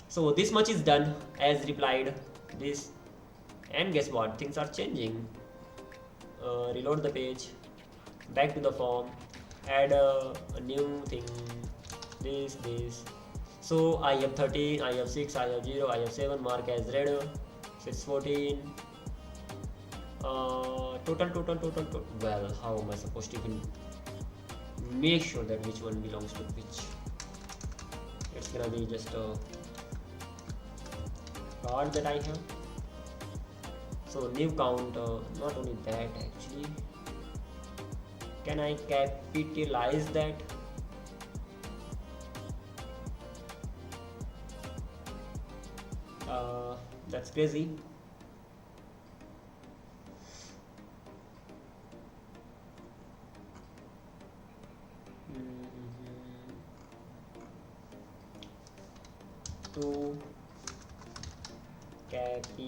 So this much is done as replied this, and guess what, things are changing. Reload the page, back to the form, add a new thing, this. So I have 13, I have 6, I have 0, I have 7, mark as red, so it's 14. Total. Well, how am I supposed to even make sure that which one belongs to which? It's gonna be just a card that I have. So new count, not only that actually, can I capitalize that? That's crazy. To capitalize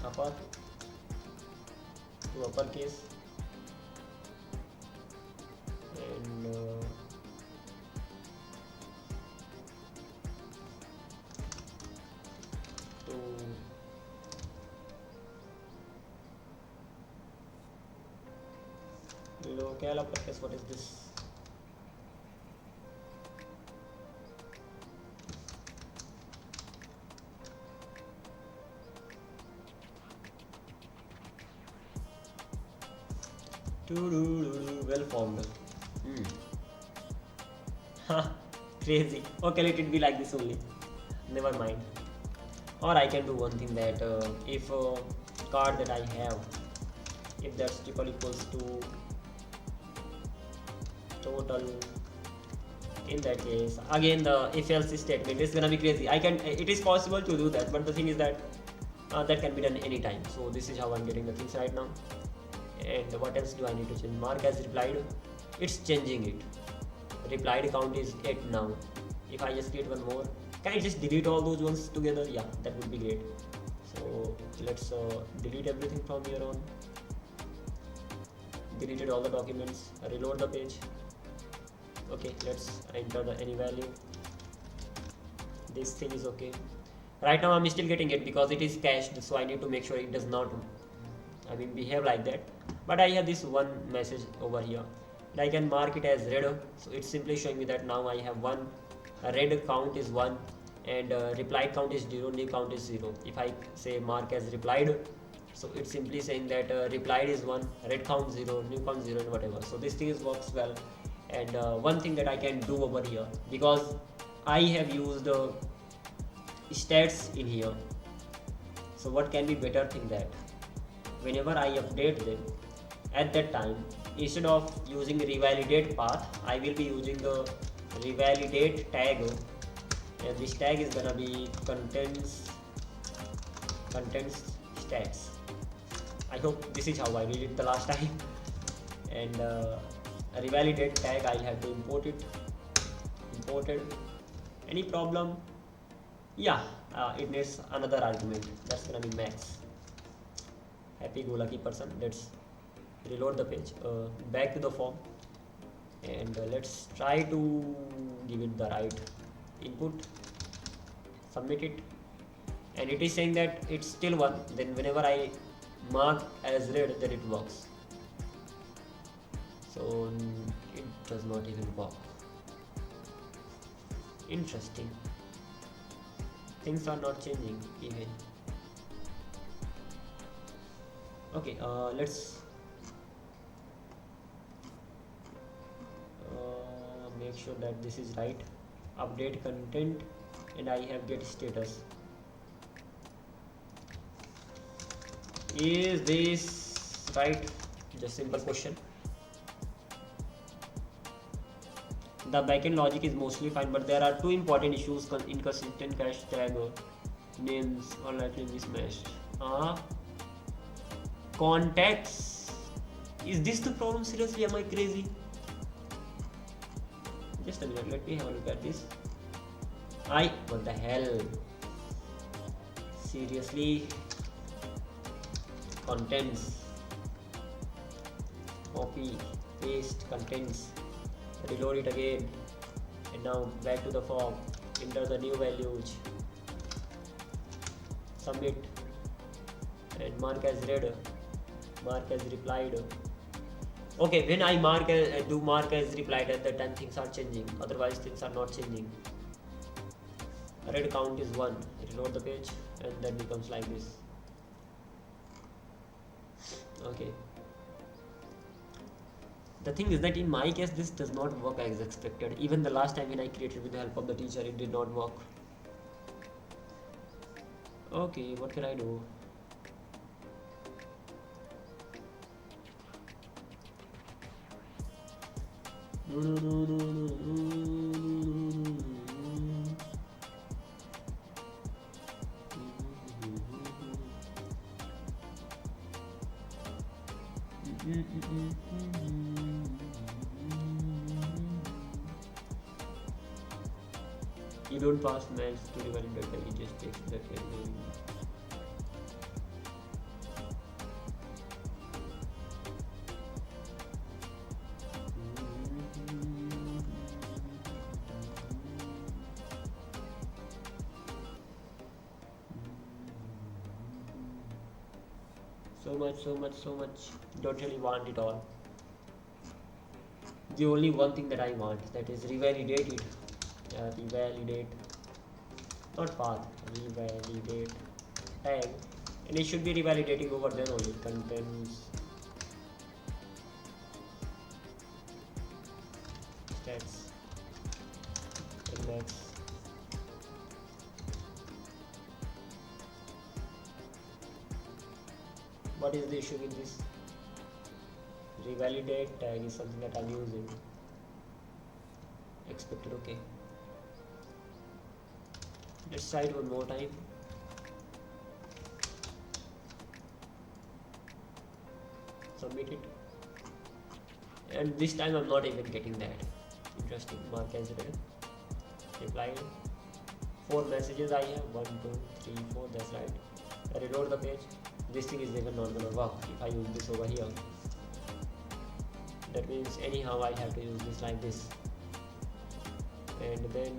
upper to uppercase, and local uppercase. What is this? Well formed. Crazy. Okay, let it be like this only. Never mind. Or I can do one thing that if card that I have, if that's triple equals to total, in that case again the if else statement is gonna be crazy. It is possible to do that, but the thing is that that can be done anytime. So this is how I'm getting the things right now. And what else do I need to change? Mark as replied, it's changing it. Replied count is 8 now. If I just create one more, can I just delete all those ones together? Yeah, that would be great. So let's delete everything from here on. Deleted all the documents, reload the page. Okay, let's enter the any value. This thing is okay. Right now I'm still getting it because it is cached, so I need to make sure it does not behave like that. But I have this one message over here, and I can mark it as red. So it's simply showing me that now I have one. Red count is 1 and replied count is 0, new count is 0. If I say mark as replied, so it's simply saying that replied is 1, red count 0, new count 0, and whatever. So this thing works well. And one thing that I can do over here, because I have used stats in here, so what can be better thing that whenever I update them, at that time, instead of using revalidate path, I will be using the revalidate tag, and this tag is gonna be contents stats. I hope this is how I did it the last time. And a revalidate tag, I'll have to import it. Imported. Any problem? Yeah, it needs another argument. That's gonna be max. Happy go lucky person. Let's reload the page. Back to the form, and let's try to give it the right input. Submit it, and it is saying that it's still 1. Then whenever I mark as red, then it works. So it does not even work. Interesting. Things are not changing even. Okay, let's make sure that this is right. Update content, and I have get status. Is this right? Just simple question. The backend logic is mostly fine, but there are two important issues: inconsistent cache tag names or likely mismatched. Contacts. Is this the problem? Seriously, am I crazy? Just a minute, let me have a look at this. What the hell? Seriously? Contents. Copy, paste, contents. Reload it again. And now back to the form. Enter the new values. Submit. And mark as red. Mark as replied. Okay, when I do mark as replied, at that time things are changing. Otherwise things are not changing. Red count is 1. Reload the page, and then becomes like this. Okay. The thing is that in my case this does not work as expected. Even the last time when I created with the help of the teacher, it did not work. Okay, what can I do? You don't pass maths to develop data, you just take that and so much. Don't really want it all. the only one thing that I want, that is revalidate it. Revalidate, not path, revalidate tag, and it should be revalidating over there only. Contains stats index. What is the issue with this? Revalidate tag is something that I'm using. Expected, okay. Let's try it one more time. Submit it. And this time I'm not even getting that. Interesting. Mark as read. Replied. 4 messages I have. 1, 2, 3, 4. That's right. I reload the page. This thing is even not gonna work if I use this over here. That means anyhow I have to use this like this. And then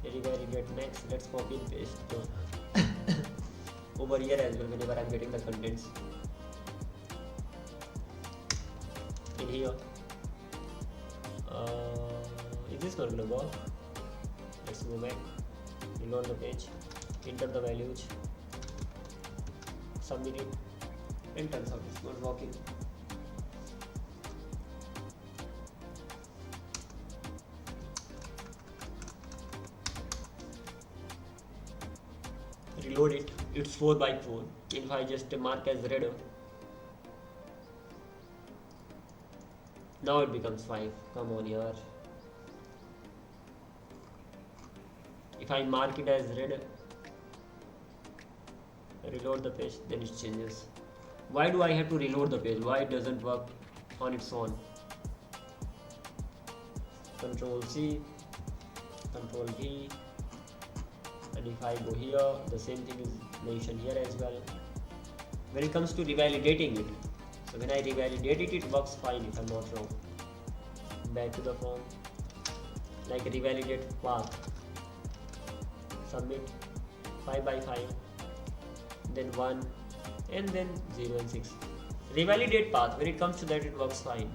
revalidate next. Let's copy and paste over here as well whenever I'm getting the contents. In here. Is this not gonna work? Let's go back. Reload the page. Enter the values. Submit it. And turns out it's not working. Reload it. It's 4 by 4. If I just mark as red, now it becomes 5. Come on here. If I mark it as red, reload the page, then it changes. Why do I have to reload the page? Why it doesn't work on its own? Control C, Control V, and if I go here, the same thing is mentioned here as well. When it comes to revalidating it, so when I revalidate it, it works fine if I'm not wrong. Back to the form, like revalidate path, submit 5 by 5, then 1, and then 0 and 6. Revalidate path, when it comes to that, it works fine.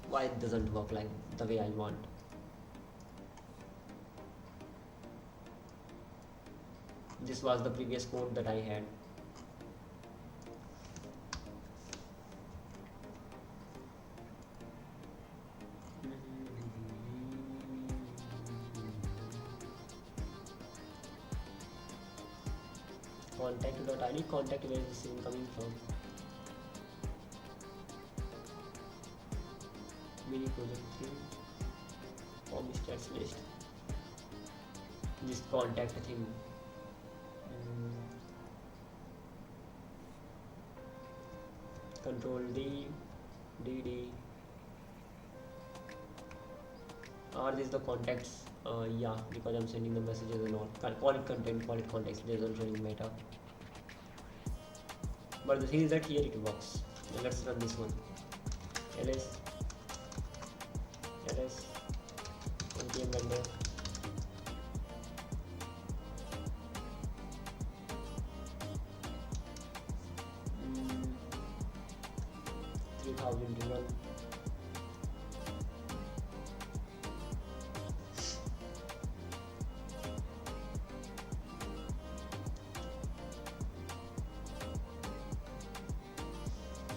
Why it doesn't work like the way I want? This was the previous code that I had. Contact.id, contact, where is this thing coming from? Mini project 3, form stats list. This contact thing. Control D, DD. Are these the contacts? Yeah, because I'm sending the messages and all. Call it content, call it context. It doesn't really matter. But the thing is that here it works. Now let's run this one. ls npm render. Mm, 3000 to 1.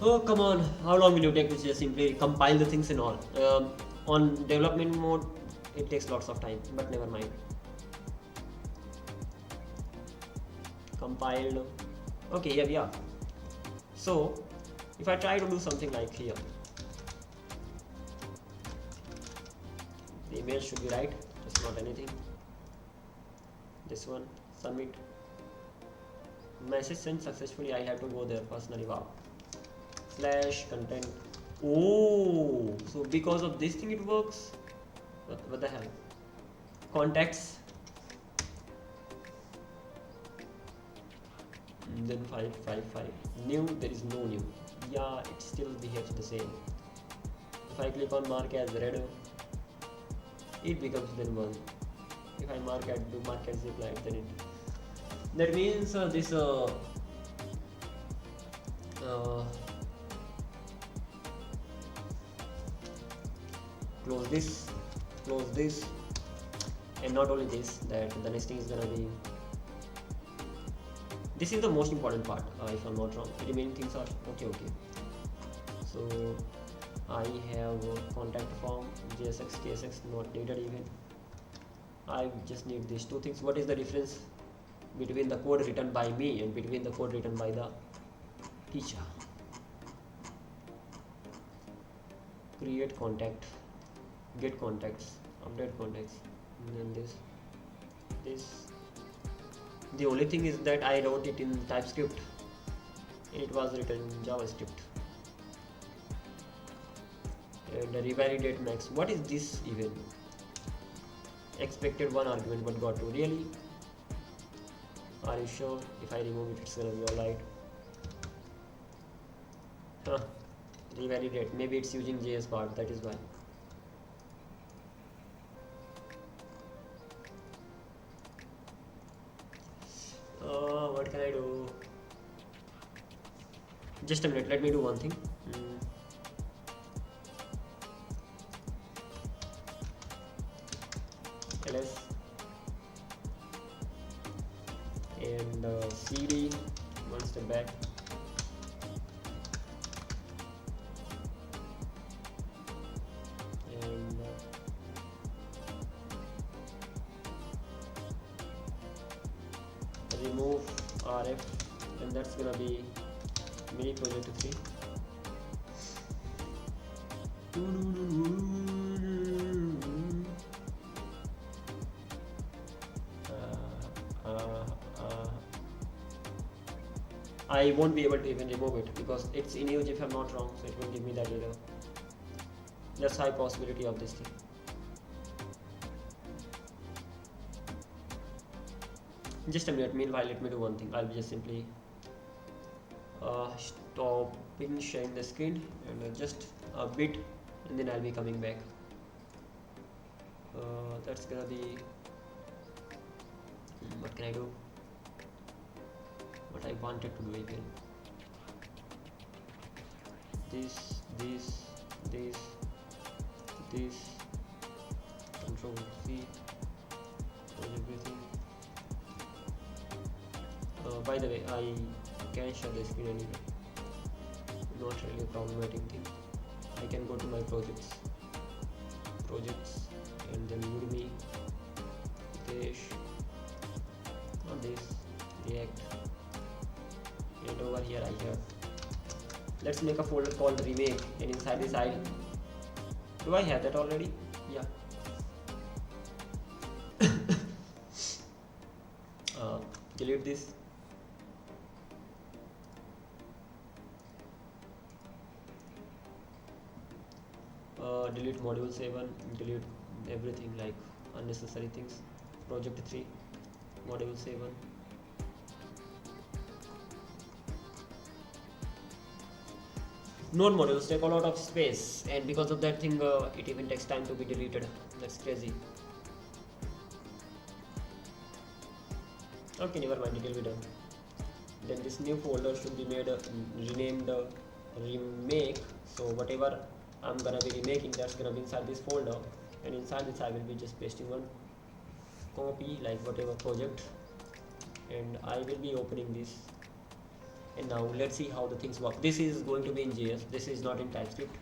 Oh come on, how long will you take to just simply compile the things and all? On development mode it takes lots of time, but never mind. Compiled. Okay, here we are. So if I try to do something like here, the email should be right, just not anything. This one, submit. Message sent successfully. I have to go there personally. Wow. / content. Oh, so because of this thing it works. What the hell? Contacts. Then 555. New, there is no new. Yeah, it still behaves the same. If I click on mark as red, it becomes then 1. If I mark as replied, then it That means this close this, and not only this, that the next thing is gonna be, this is the most important part, if I'm not wrong. The remaining things are okay. So I have contact form, JSX, TSX not needed even. I just need these two things. What is the difference between the code written by me and between the code written by the teacher? Create contact, get contacts, update contacts, and then this. The only thing is that I wrote it in TypeScript and it was written in JavaScript. And the revalidate max. What is this even? Expected one argument but got two. Really? Are you sure? If I remove it, it's gonna be alright. Huh. Revalidate. Maybe it's using JS part, that is why. What can I do? Just a minute, let me do one thing. ls and cd, one step back. And remove rf, and that's gonna be mini project 3. I won't be able to even remove it because it's in use if I'm not wrong, so it will give me that error. That's high possibility of this thing. Just a minute, meanwhile let me do one thing. I'll be just simply stopping sharing the screen and just a bit, and then I'll be coming back. That's gonna be, what can I do? What I wanted to do again. This, Control C, everything. By the way, I can share the screen anyway. Not really a problematic thing. I can go to my projects, and then Udemy, not this, React. And over here I have, let's make a folder called remake, and inside this do I have that already? Yeah. Delete this. Delete module 7, delete everything like unnecessary things. Project 3, module 7. Node modules take a lot of space, and because of that thing, it even takes time to be deleted. That's crazy. Okay, never mind, it will be done. Then this new folder should be made renamed remake. So whatever I'm gonna be remaking, that's gonna be inside this folder, and inside this I will be just pasting one copy, like whatever project, and I will be opening this. And now let's see how the things work. This is going to be in JS. This is not in TypeScript,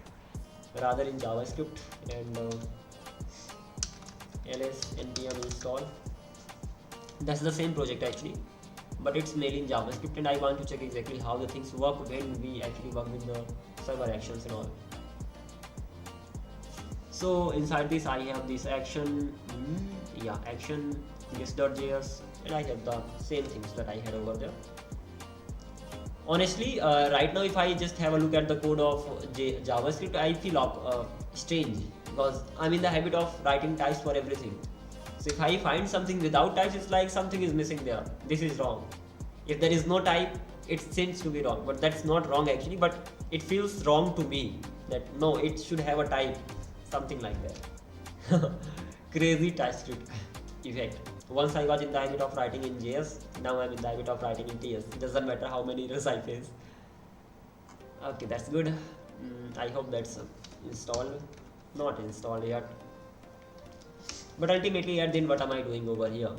rather in JavaScript. And ls npm install. That's the same project actually, but it's mainly in JavaScript. And I want to check exactly how the things work when we actually work with the server actions and all. So inside this I have this action, action this.js, and I have the same things that I had over there. Honestly, right now if I just have a look at the code of JavaScript, I feel strange because I'm in the habit of writing types for everything. So if I find something without types, it's like something is missing there. This is wrong. If there is no type, it seems to be wrong, but that's not wrong actually, but it feels wrong to me that no, it should have a type, something like that. Crazy TypeScript effect. Once I was in the habit of writing in JS, now I'm in the habit of writing in TS. It doesn't matter how many errors I face. Okay, that's good. I hope that's installed. Not installed yet. But ultimately at the end, what am I doing over here?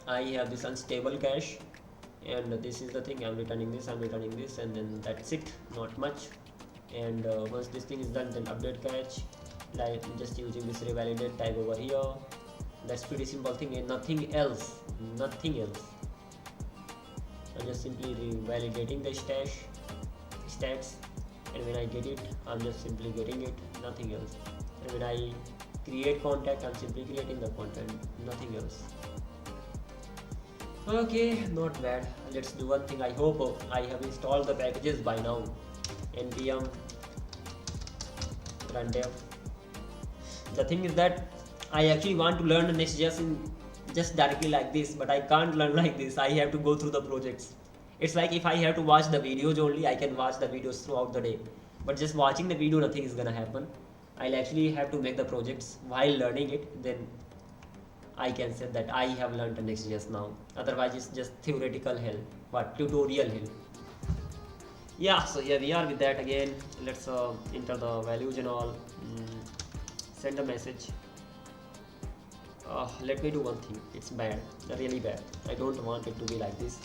I have this unstable cache, and this is the thing. I'm returning this, and then that's it. Not much. And once this thing is done, then update cache. Like just using this revalidate tag over here. That's pretty simple thing, and nothing else. Nothing else. I'm just simply revalidating the stats, and when I get it, I'm just simply getting it. Nothing else. And when I create contact, I'm simply creating the content. Nothing else. Okay, not bad. Let's do one thing. I hope I have installed the packages by now. npm run dev. The thing is that I actually want to learn Next.js in just directly like this, but I can't learn like this. I have to go through the projects. It's like if I have to watch the videos only, I can watch the videos throughout the day. But just watching the video, nothing is gonna happen. I'll actually have to make the projects while learning it. Then I can say that I have learned Next.js now. Otherwise, it's just theoretical hell. What? Tutorial hell. Yeah, so here we are with that again. Let's enter the values and all. Send a message. Let me do one thing. It's bad, really bad. I don't want it to be like this.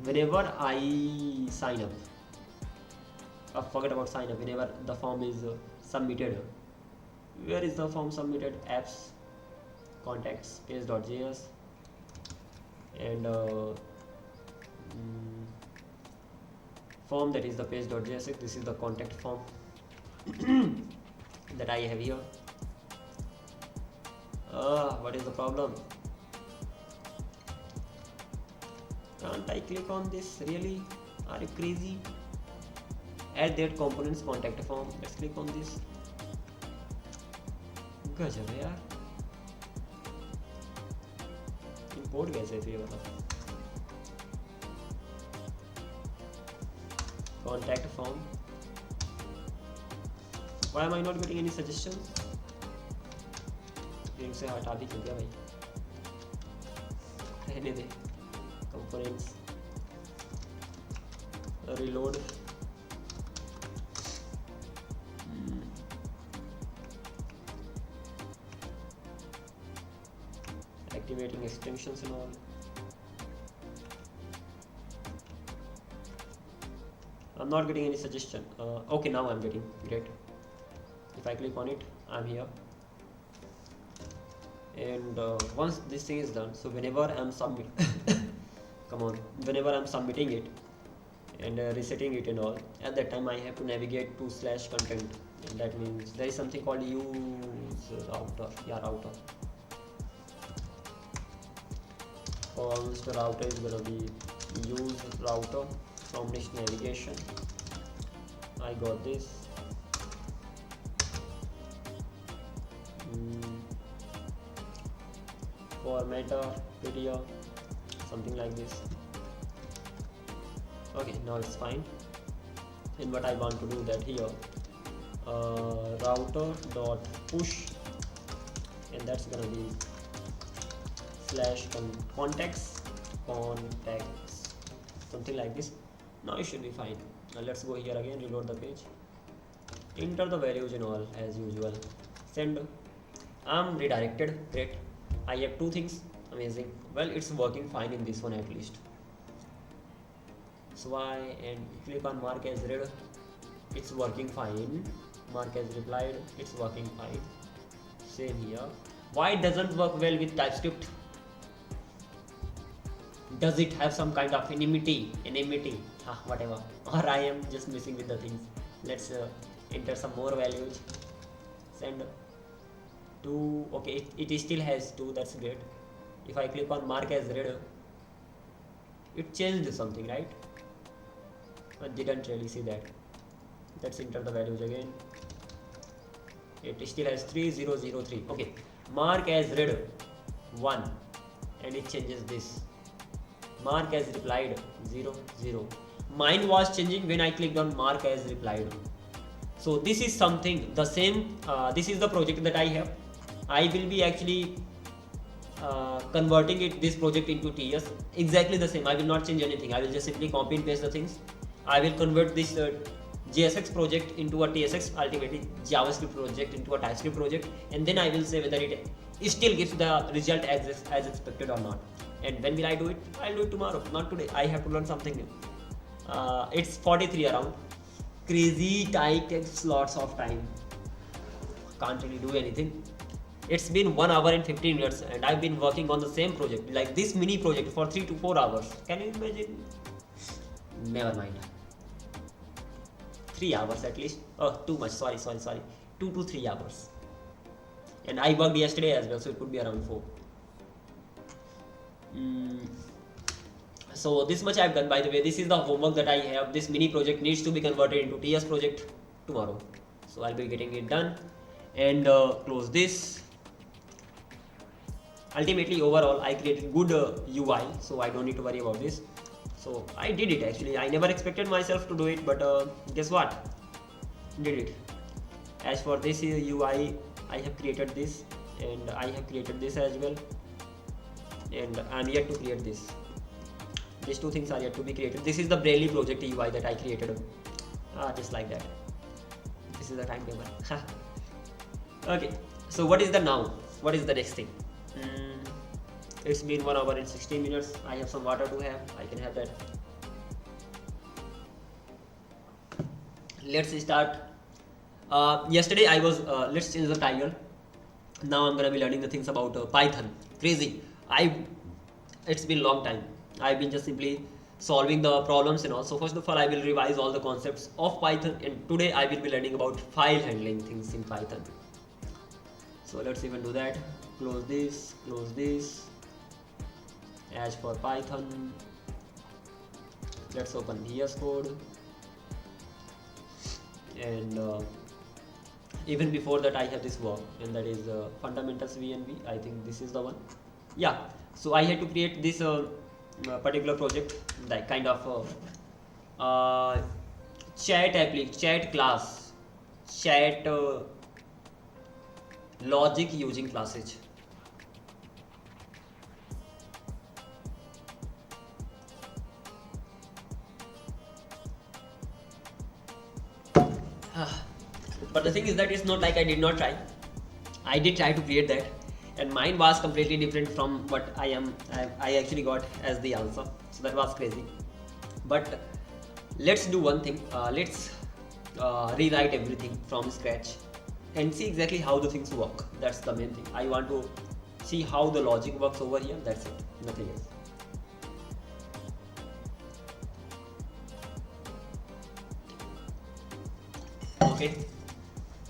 Whenever I sign up, forget about sign up. Whenever the form is submitted, where is the form submitted? Apps, contacts, page.js, and form, that is the page.js. This is the contact form that I have here. What is the problem? Can't I click on this? Really? Are you crazy? Add that components contact form. Let's click on this. गजब है यार. Import कैसे फिर बताओ? Contact form. Why am I not getting any suggestions? Link से हटा भी क्यों दिया भाई? रहने दे. Components. Reload. Activating extensions and all. I'm not getting any suggestion. Okay, now I'm getting. Great. If I click on it, I'm here. And once this thing is done, so whenever I'm whenever I'm submitting it and resetting it and all, at that time I have to navigate to /content, and that means there is something called use router. Yeah, router. First router is gonna be use router from next navigation. I got this. Formatter, video, something like this. Okay, now it's fine. And what I want to do that here, router dot push, and that's gonna be /contacts, something like this. Now it should be fine. Now let's go here again, reload the page, enter the values and all as usual, send. I'm redirected. Great. I have two things. Amazing. Well, it's working fine in this one at least. So why, and click on mark as read. It's working fine. Mark as replied. It's working fine. Same here. Why it doesn't work well with TypeScript? Does it have some kind of enmity? Whatever. Or I am just messing with the things. Let's enter some more values. Send. 2. Okay, it still has 2. That's great. If I click on mark as read, it changed something, right? I didn't really see that. Let's enter the values again. It still has 3003. Okay, mark as read 1, and it changes this. Mark as replied 0. Mine was changing when I clicked on mark as replied. So this is something the same. This is the project that I have. I will be actually converting this project into TS, exactly the same. I will not change anything. I will just simply copy and paste the things. I will convert this JSX project into a TSX, ultimately JavaScript project into a TypeScript project, and then I will say whether it still gives the result as expected or not. And when will I do it? I'll do it tomorrow, not today. I have to learn something new. It's 43 around. Crazy tight slots of time. Can't really do anything. It's been 1 hour and 15 minutes and I've been working on the same project, like this mini project, for 3 to 4 hours. Can you imagine? Never mind. 3 hours at least. Oh, too much. Sorry. 2 to 3 hours. And I worked yesterday as well, so it could be around 4. So this much I've done. By the way, this is the homework that I have. This mini project needs to be converted into TS project tomorrow. So I'll be getting it done and close this. Ultimately, overall, I created good UI, so I don't need to worry about this. So I did it actually. I never expected myself to do it, but guess what? Did it. As for this UI, I have created this and I have created this as well. And I'm yet to create this. These two things are yet to be created. This is the Braille project UI that I created. Just like that. This is the timetable. Okay. So what is the now? What is the next thing? It's been 1 hour and 16 minutes. I have some water to have. I can have that. Let's start. Yesterday I was, let's change the title. Now I'm gonna be learning the things about Python. Crazy. It's been a long time. I've been just simply solving the problems and all. So first of all, I will revise all the concepts of Python, and today I will be learning about file handling things in Python. So let's even do that. Close this, close this. As for Python, let's open VS Code, and even before that I have this work, and that is fundamentals VNV. I think this is the one. Yeah. So I had to create this particular project, like kind of chat class, chat logic using classes. But the thing is that it's not like I did not try. I did try to create that, and mine was completely different from what I actually got as the answer. So that was crazy. But let's do one thing. Let's rewrite everything from scratch and see exactly how the things work. That's the main thing. I want to see how the logic works over here. That's it. Nothing else. Okay.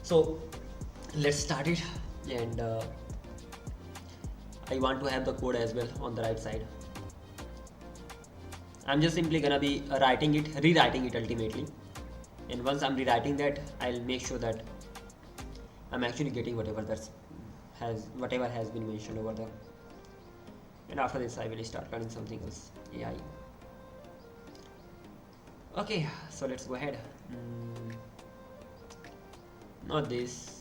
So let's start it, and I want to have the code as well on the right side. I'm just simply gonna be rewriting it ultimately, and once I'm rewriting that, I'll make sure that I'm actually getting whatever has been mentioned over there. And after this, I will start learning something else, AI. Okay, so let's go ahead. Not this.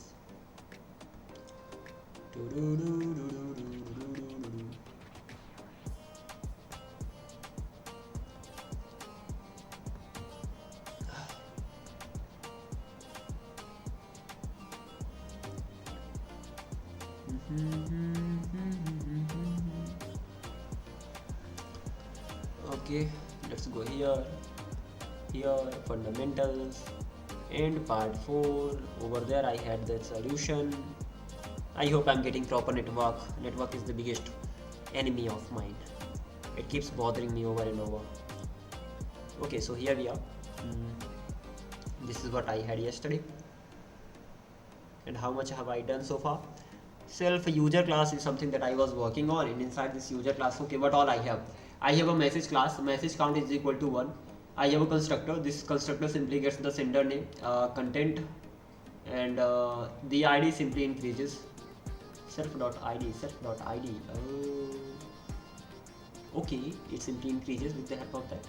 Okay, let's go here, fundamentals, and part 4. Over there I had the solution. I hope I'm getting proper network. Network is the biggest enemy of mine. It keeps bothering me over and over. Okay, so here we are. This is what I had yesterday. And how much have I done so far? Self user class is something that I was working on, and inside this user class, okay, what all I have? I have a message class. Message count is equal to 1. I have a constructor. This constructor simply gets the sender name, content, and the ID simply increases. Self.id. Okay, it simply increases with the help of that.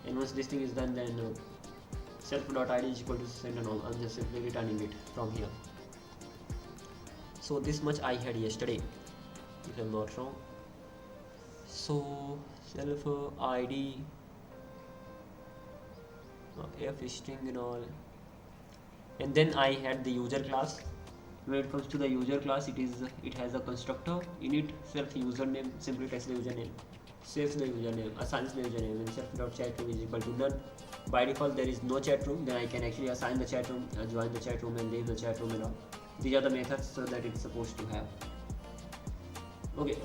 And once this thing is done, then self.id is equal to send and all. I'm just simply returning it from here. So this much I had yesterday. if I'm not wrong. So self id, f string and all, and then I had the user class. When it comes to the user class, it has a constructor in it, self username, simply takes the username, saves the username, assigns the username, and self.chatroom is equal to none. By default there is no chat room, then I can actually assign the chat room, join the chat room, and leave the chat room and all. These are the methods that it's supposed to have. Okay,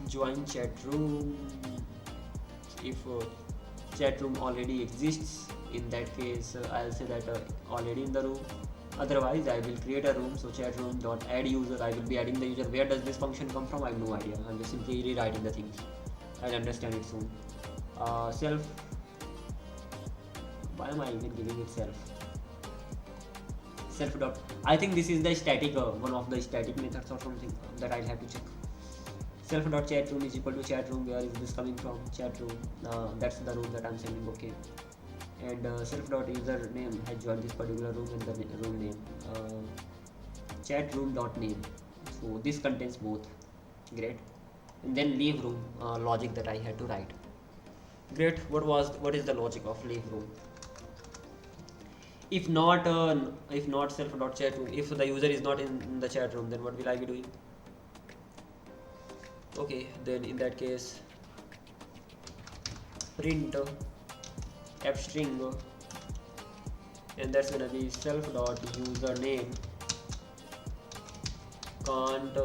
join chat room. If chat room already exists, in that case I'll say that already in the room. Otherwise I will create a room. So chat room dot add user, I will be adding the user. Where does this function come from? I have no idea. I'm just simply rewriting the things. I'll understand it soon. Self, why am I even giving it self? Self dot, I think this is the static one of the static methods or something that I'll have to check. Self dot chat room is equal to chat room. Where is this coming from? Chat room. That's the room that I'm sending. Okay. And self dot username has joined this particular room, and the room name chat room dot name. So this contains both. Great. And then leave room logic that I had to write. Great. What is the logic of leave room? If not self dot chat room, if the user is not in the chat room, then what will I be doing? Okay, then in that case print f string, and that's gonna be self dot username can't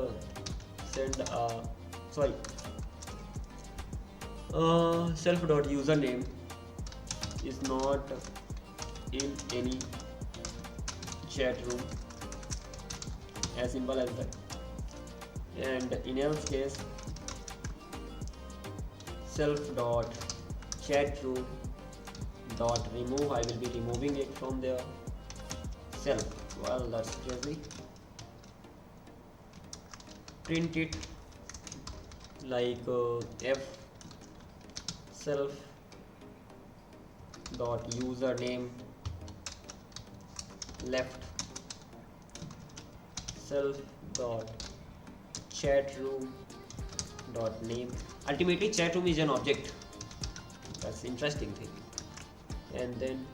send self dot username is not in any chat room, as simple as that. And in else case self dot chat room dot remove, I will be removing it from there. Self, well, that's crazy. Print it like f self dot username left self dot chat room dot name. Ultimately chat room is an object. That's the interesting thing. And then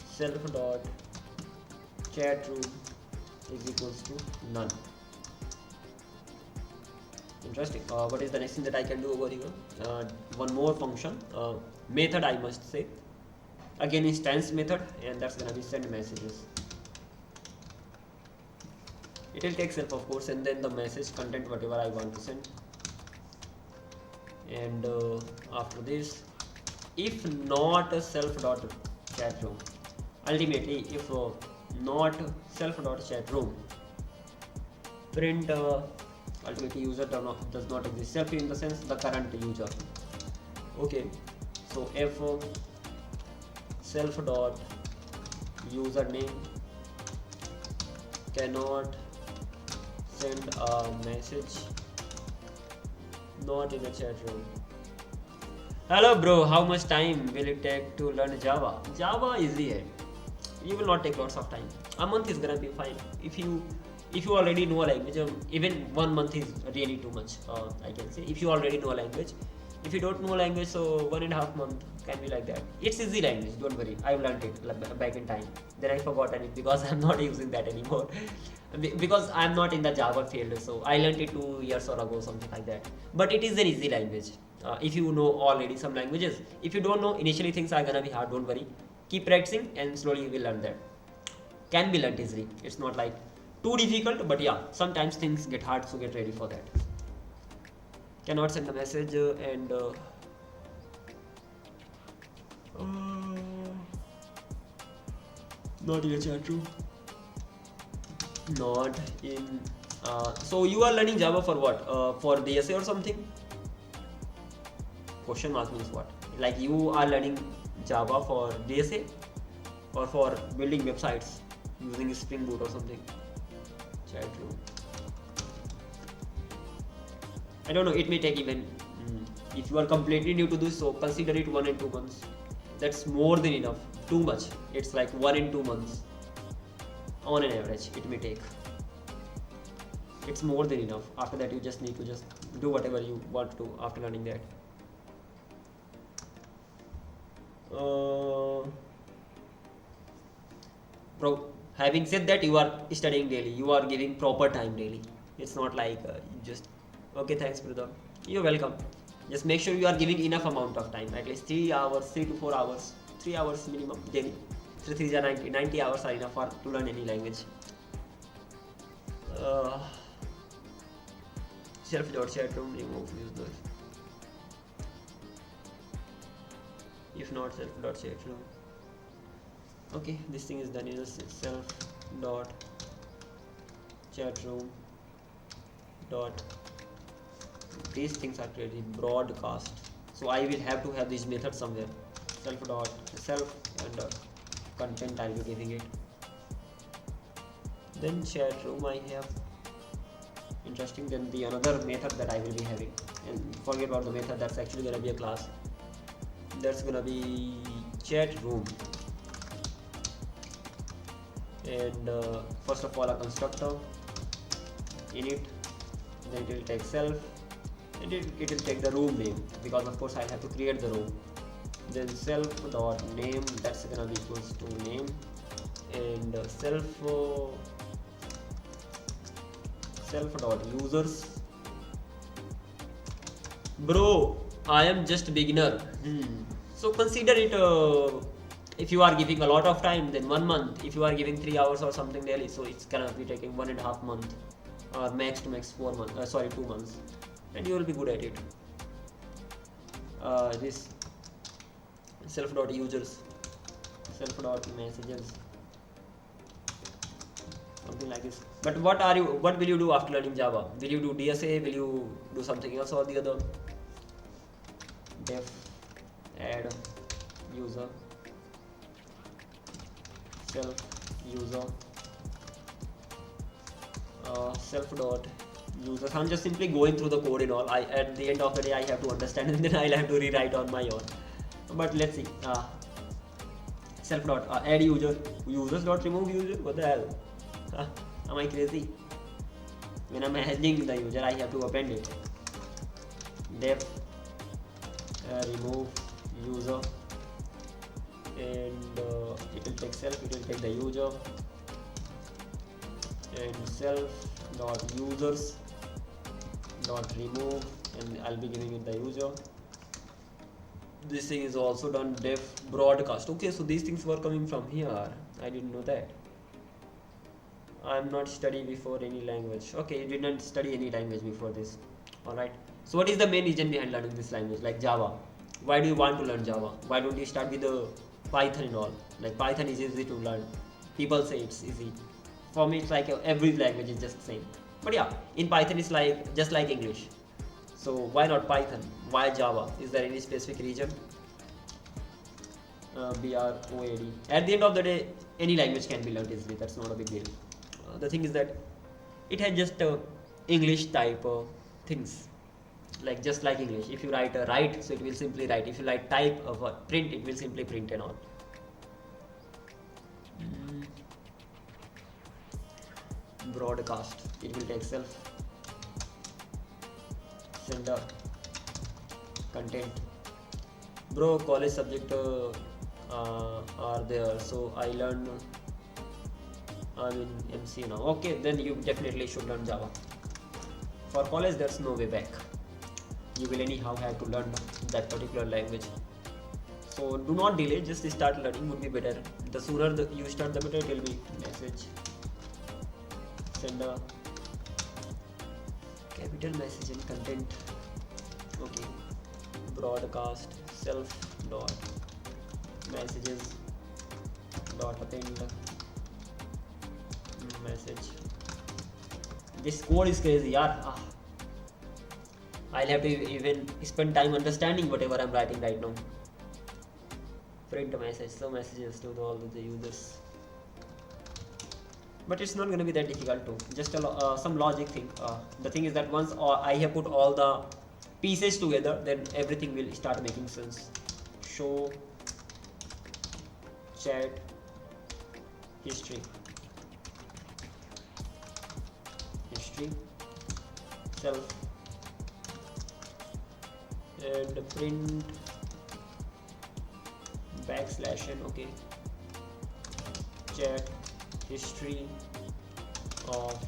self dot chat room is equals to none. Interesting. What is the next thing that I can do over here? One more function, method, I must say. Again, instance method, and that's gonna be send messages. It will take self, of course, and then the message content whatever I want to send. And after this, if not self dot chat room, ultimately if not self dot chat room, print ultimately user does not exist. Self in the sense the current user. Okay, so if self dot username cannot send a message not in the chat room. Hello bro, how much time will it take to learn Java? Java is easy. You will not take lots of time. A month is gonna be fine. If you already know a language, even 1 month is really too much. I can say if you already know a language. If you don't know a language, so 1.5 months can be like that. It's easy language, don't worry. I learned it back in time. Then I forgotten it because I'm not using that anymore. Because I'm not in the Java field, so I learned it 2 years or ago, something like that. But it is an easy language. If you know already some languages, if you don't know, initially things are gonna be hard, don't worry. Keep practicing and slowly you will learn that. Can be learned easily. It's not like too difficult, but yeah, sometimes things get hard, so get ready for that. Cannot send a message and not in a chat room. Not in. So you are learning Java for what? For DSA or something? Question mark means what? Like you are learning Java for DSA or for building websites using Spring Boot or something? Chat room. I don't know, it may take even, if you are completely new to this, so consider it 1 and 2 months. That's more than enough. Too much. It's like 1 and 2 months. On an average, it may take. It's more than enough. After that, you just need to just do whatever you want to do after learning that. Having said that, you are studying daily, you are giving proper time daily. It's not like you just okay, thanks brother, you're welcome. Just make sure you are giving enough amount of time, at least 3 hours, 3 to 4 hours, 3 hours minimum daily. 3 are 90 hours are enough for to learn any language. Self.chatroom remove user. If not self.chatroom. Okay, this thing is done. In self.chatroom dot. These things are created broadcast. So I will have to have this method somewhere. Self and content I will be giving it. Then chat room I have. Interesting. Then the another method that I will be having, and forget about the method, that's actually gonna be a class. That's gonna be chat room, and first of all a constructor in it, then it will take self, and it will take the room name, because of course I have to create the room. Then self dot name, that's gonna be equals to name, and self dot users. Bro, I am just beginner. So consider it, if you are giving a lot of time, then 1 month. If you are giving 3 hours or something daily, so it's gonna be taking 1.5 months, or max to max 4 months, 2 months, and you will be good at it. This self dot users, self dot messages, something like this. But what will you do after learning Java? Will you do DSA? Will you do something else or the other? Def add user, self user, self dot user. I'm just simply going through the code and all. At the end of the day I have to understand, and then I'll have to rewrite on my own. But let's see. Self dot add user, users dot remove user. What the hell? Am I crazy? When I'm handling the user, I have to append it. Def remove user, and it will take self, it will take the user, and self dot users dot remove, and I'll be giving it the user. This thing is also done. Def broadcast. Okay, so these things were coming from here. I didn't know that. I'm not studying before any language. Okay, you did not study any language before this. Alright. So what is the main reason behind learning this language, like Java? Why do you want to learn Java? Why don't you start with the Python and all? Like Python is easy to learn. People say it's easy. For me, it's like every language is just the same. But yeah, in Python it's like just like English. So why not Python? Why Java? Is there any specific reason? BROAD. At the end of the day, any language can be learned easily. That's not a big deal. The thing is that it has just English type things, like just like English. If you write write, so it will simply write. If you write type of print, it will simply print and all. Broadcast, it will take self, sender, content. Bro, college subject are there, so I learn. I'm in MC now. Okay, then you definitely should learn Java. For college, there's no way back. You will anyhow have to learn that particular language. So do not delay, just start learning would be better. The sooner you start, the better it will be. Message, sender, capital message and content. Okay, broadcast, self dot messages dot append message. This code is crazy, yaar. I'll have to even spend time understanding whatever I'm writing right now. Print a message, so messages to all of the users. But it's not going to be that difficult too. Just some logic thing. The thing is that once I have put all the pieces together, then everything will start making sense. Show chat history. Self and print \n, okay, chat history of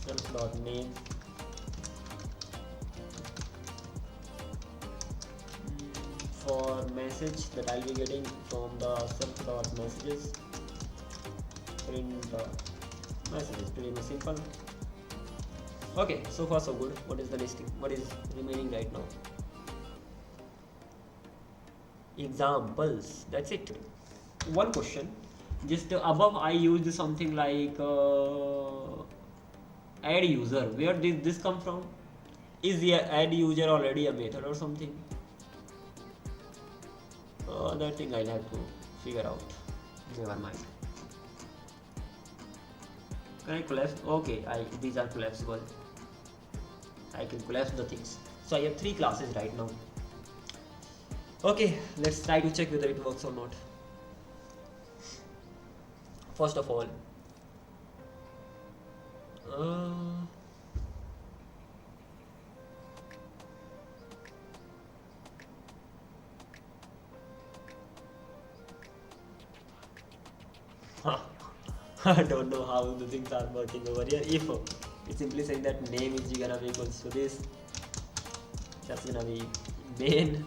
self.name for message that I'll be getting from the self.messages. Print messages, pretty much simple. Okay, so far so good. What is the listing? What is remaining right now? Examples, that's it. One question, just above I used something like add user. Where did this come from? Is the add user already a method or something? That thing I'll have to figure out. Never mind. Can I collapse? Okay, these are collapsible. I can collapse the things. So I have 3 classes right now. Okay, let's try to check whether it works or not. First of all, I don't know how the things are working over here. If it's simply saying that name is gonna be equals to this, that's gonna be main.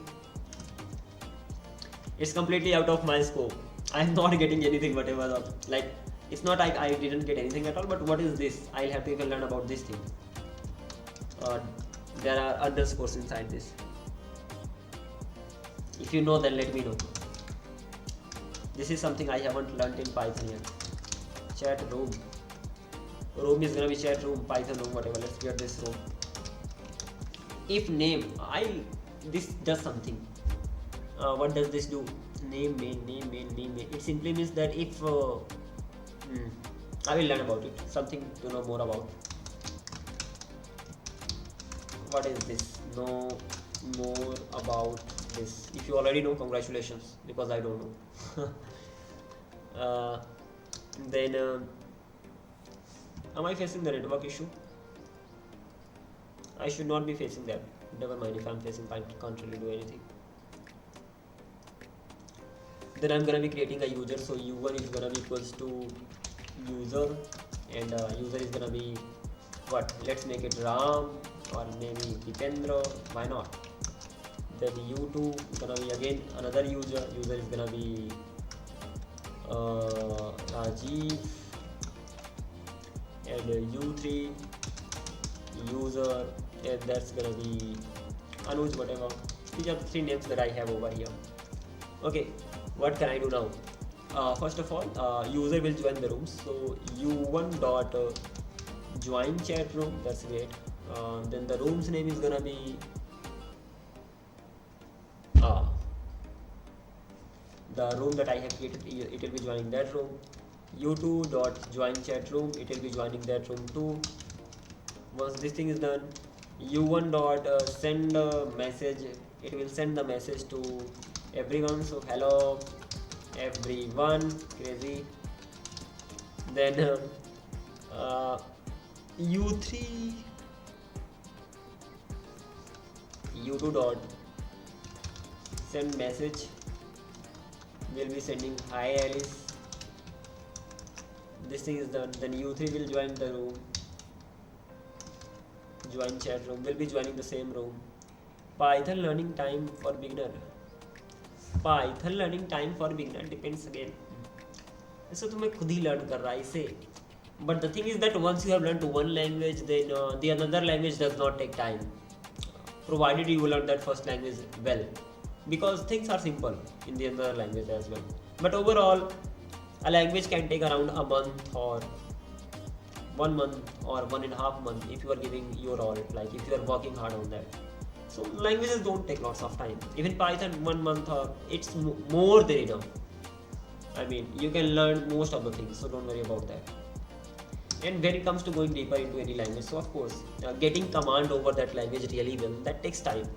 It's completely out of my scope. I'm not getting anything whatever. Like, it's not like I didn't get anything at all, but what is this? I'll have to even learn about this thing. There are underscores inside this. If you know, then let me know. This is something I haven't learned in Python yet. Chat room. Room is gonna be chat room, Python room, whatever. Let's get this room. If name, this does something. What does this do? Name main. It simply means that if I will learn about it. Something to know more about. What is this? Know more about this. If you already know, congratulations, because I don't know. Then am I facing the network issue? I should not be facing that. Never mind, if I'm facing, I can't really do anything. Then I'm gonna be creating a user, so u1 is gonna be equals to user, and user is gonna be what? Let's make it Ram or maybe Dipendra. Why not? Then u2 is gonna be again another user. User is gonna be Rajiv, and u3 user, and that's gonna be Anuj, whatever. These are the 3 names that I have over here. Okay, what can I do now? First of all, user will join the room, so u1 dot join chat room. That's great. Then the room's name is gonna be the room that I have created. It will be joining that room. u2 dot join chat room, it will be joining that room too. Once this thing is done, u1 dot send a message, it will send the message to everyone. So hello everyone, crazy. Then u3 u2 dot send message will be sending hi Alice. This thing is done. Then u3 will join the room, join chat room, will be joining the same room. Python learning time for beginner. Python learning time for beginner depends again. ऐसा तो मैं खुद ही learn कर रहा है इसे. But the thing is that once you have learned one language, then the another language does not take time, provided you learn that first language well, because things are simple in the other language as well. But overall, a language can take around a month or 1 month or 1.5 months if you are giving your all, like if you are working hard on that. So languages don't take lots of time. Even Python 1 month or it's more than enough. I mean, you can learn most of the things, so don't worry about that. And when it comes to going deeper into any language, so of course getting command over that language really well, that takes time.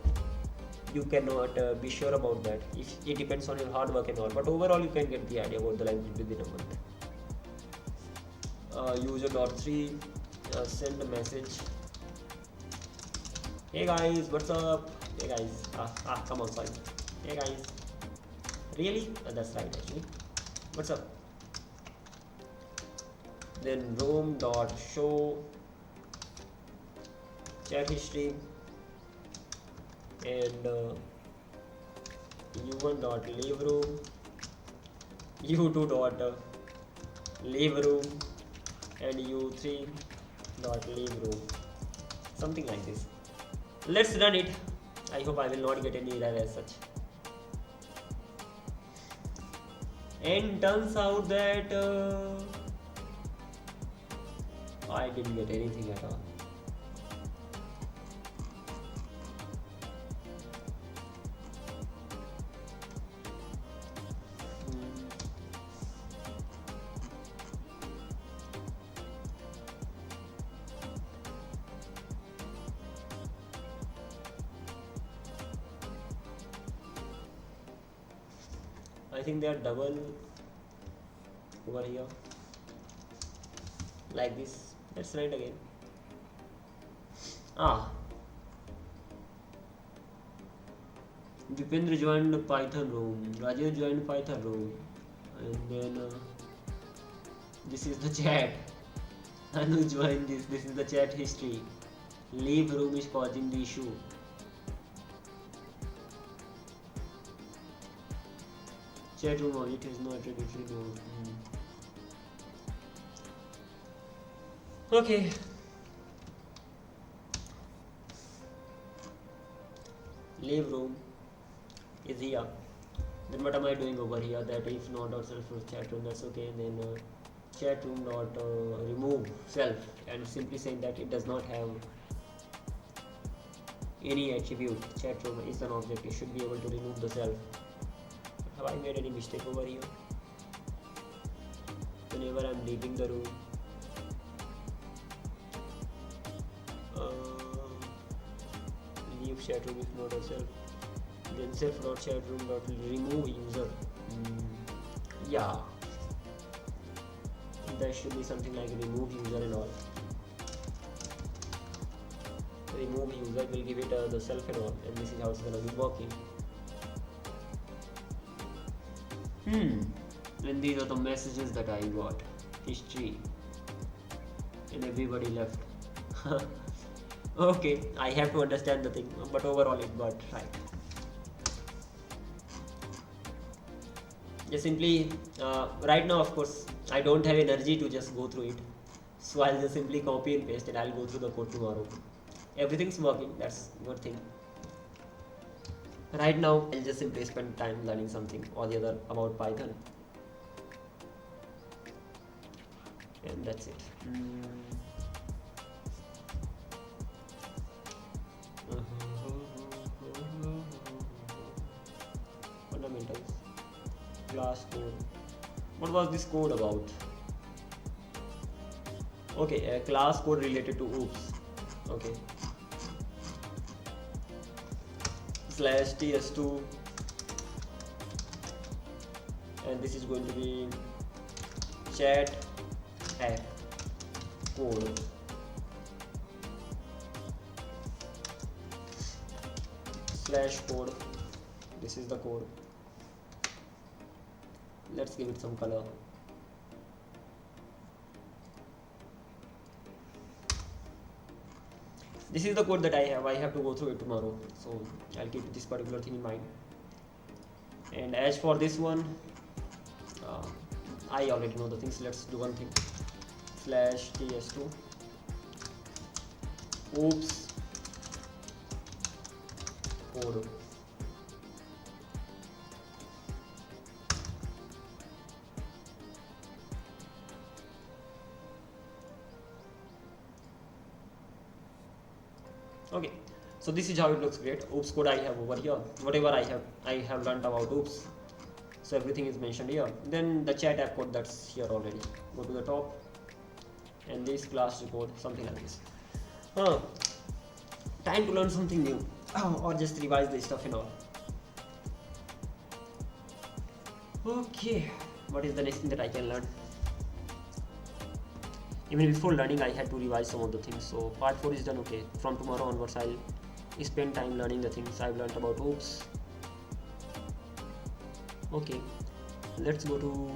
You cannot be sure about that. If it depends on your hard work and all, but overall you can get the idea about the language within a month. User.3 send a message. Hey guys, what's up? Hey guys, come on, sorry. Hey guys, really? That's right actually. What's up? Then room dot show chat history and u1 dot leave room, u2 dot leave room, and u3 dot leave room, something like this. Let's run it. I hope I will not get any error as such. And turns out that I didn't get anything at all. I think they are double over here, like this. Let's try it again. Dipendra joined Python room, Rajesh joined Python room, and then this is the chat. Anu joined this. This is the chat history. Leave room is causing the issue. Chat room it is not ready to remove. Okay. Leave room is here. Then what am I doing over here? That if not dot self chat room, that's okay. Then chat room dot remove self, and simply saying that it does not have any attribute. Chat room is an object. It should be able to remove the self. Have I made any mistake over here? Whenever I'm leaving the room, leave chat room if not a self, then self dot chat room dot remove user. Yeah, there should be something like remove user and all. Remove user will give it the self and all, and this is how it's gonna be working. And these are the messages that I got. History. And everybody left. Okay, I have to understand the thing, but overall it got right. Just simply, right now of course, I don't have energy to just go through it. So I'll just simply copy and paste and I'll go through the code tomorrow. Everything's working, that's a good thing. Right now, I'll just simply spend time learning something or the other about Python. And that's it. Fundamentals. Class code. What was this code about? Okay, a class code related to oops. Okay. /ts2, and this is going to be chat hack code /code. This is the code. Let's give it some color. This is the code that I have to go through it tomorrow, so I'll keep this particular thing in mind. And as for this one, I already know the things. Let's do one thing. /ts2 oops code. Okay, so this is how it looks great. Oops code I have over here. Whatever I have learned about oops, so everything is mentioned here. Then the chat app code, that's here already. Go to the top, and this class code, something like this. Time to learn something new, or just revise this stuff and all. Okay, what is the next thing that I can learn? Even before learning, I had to revise some of the things. So part 4 is done. Okay, from tomorrow onwards I'll spend time learning the things I've learned about hooks. Okay, let's go to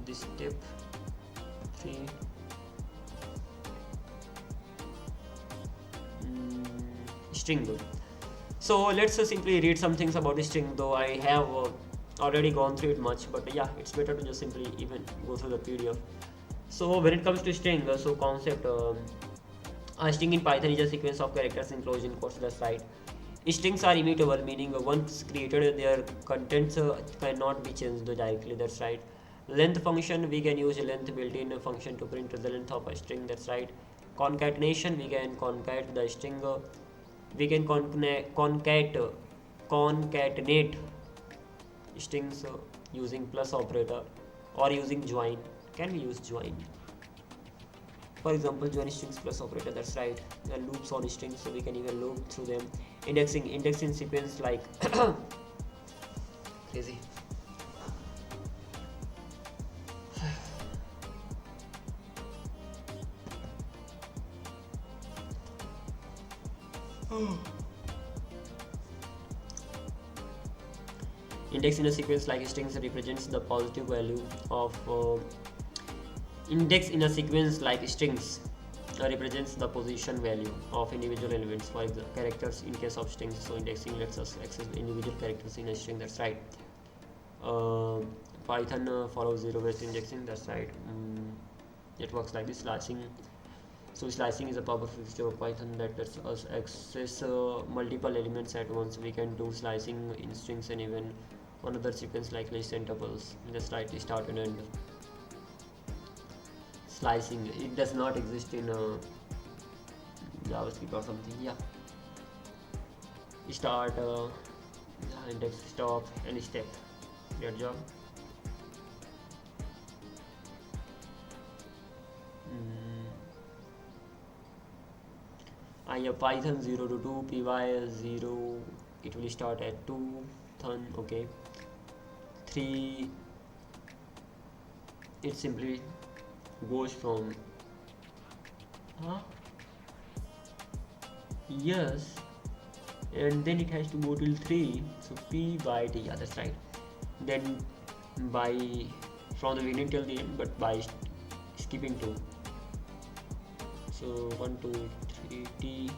this step 3. String. So let's simply read some things about the string, though I have already gone through it much, but yeah, it's better to just simply even go through the PDF. So when it comes to string, so concept, a string in Python is a sequence of characters enclosed in quotes. That's right. Strings are immutable, meaning once created, their contents cannot be changed directly. That's right. Length function, we can use a length built-in function to print the length of a string. That's right. Concatenation, we can concat the string. We can concatenate strings using plus operator or using join. Can we use join? For example, join strings plus operator. That's right. Loops on strings, so we can even loop through them. Indexing sequence like crazy. Index in a sequence like strings represents the positive value of index in a sequence like strings represents the position value of individual elements, for example characters in case of strings. So indexing lets us access individual characters in a string. That's right. Python follows zero-based indexing. That's right. It works like this. Slicing. So slicing is a powerful feature of Python that lets us access multiple elements at once. We can do slicing in strings and even another sequence like list and tuples. That's right. Start and end. Slicing, it does not exist in JavaScript or something. Yeah. Start, index, stop, and step. Great job. I have Python 0 to 2, py 0, it will start at 2, thun, okay. 3, it simply goes from yes, and then it has to go till 3, so p by t. Yeah, that's right. Then by from the beginning till the end, but by skipping 2. So 1 2 3 t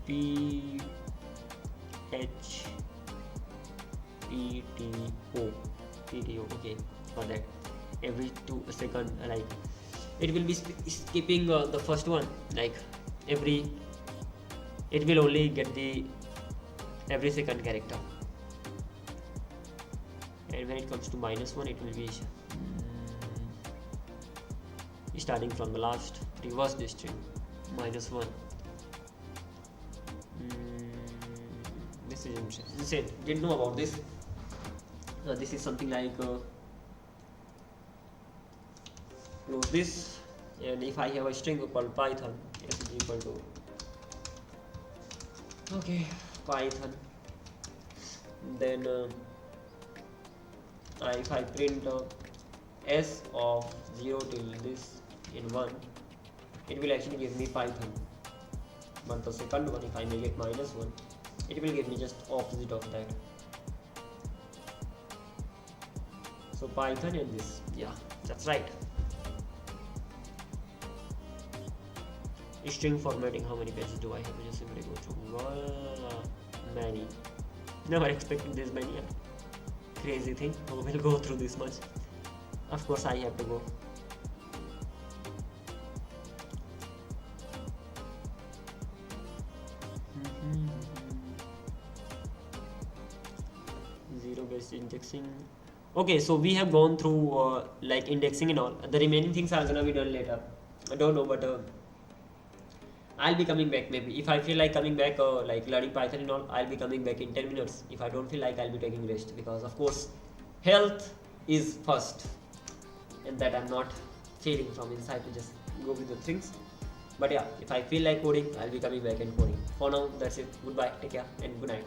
p h p t o p t o. Okay, for that every 2 seconds, like it will be skipping the first one, like it will only get the every second character, and when it comes to -1, it will be starting from the last. Reverse this string, -1. This is interesting. Didn't know about this. This is something like close this, and if I have a string called Python, s is equal to Python, then if I print s of 0 till this in 1, it will actually give me Python. But the second one, if I make it -1, it will give me just opposite of that. So Python and this, yeah, that's right. String formatting, how many pages do I have to just simply go through? Many. Never expected this many. Crazy thing. We'll go through this much. Of course I have to go. Zero based indexing. Okay, so we have gone through like indexing and all. The remaining things are gonna be done later. I don't know, but I'll be coming back maybe. If I feel like coming back, like learning Python and all, I'll be coming back in 10 minutes. If I don't feel like, I'll be taking rest, because of course health is first, and that I'm not feeling from inside to just go with the things. But yeah, if I feel like coding, I'll be coming back and coding. For now, that's it. Goodbye, take care, and good night.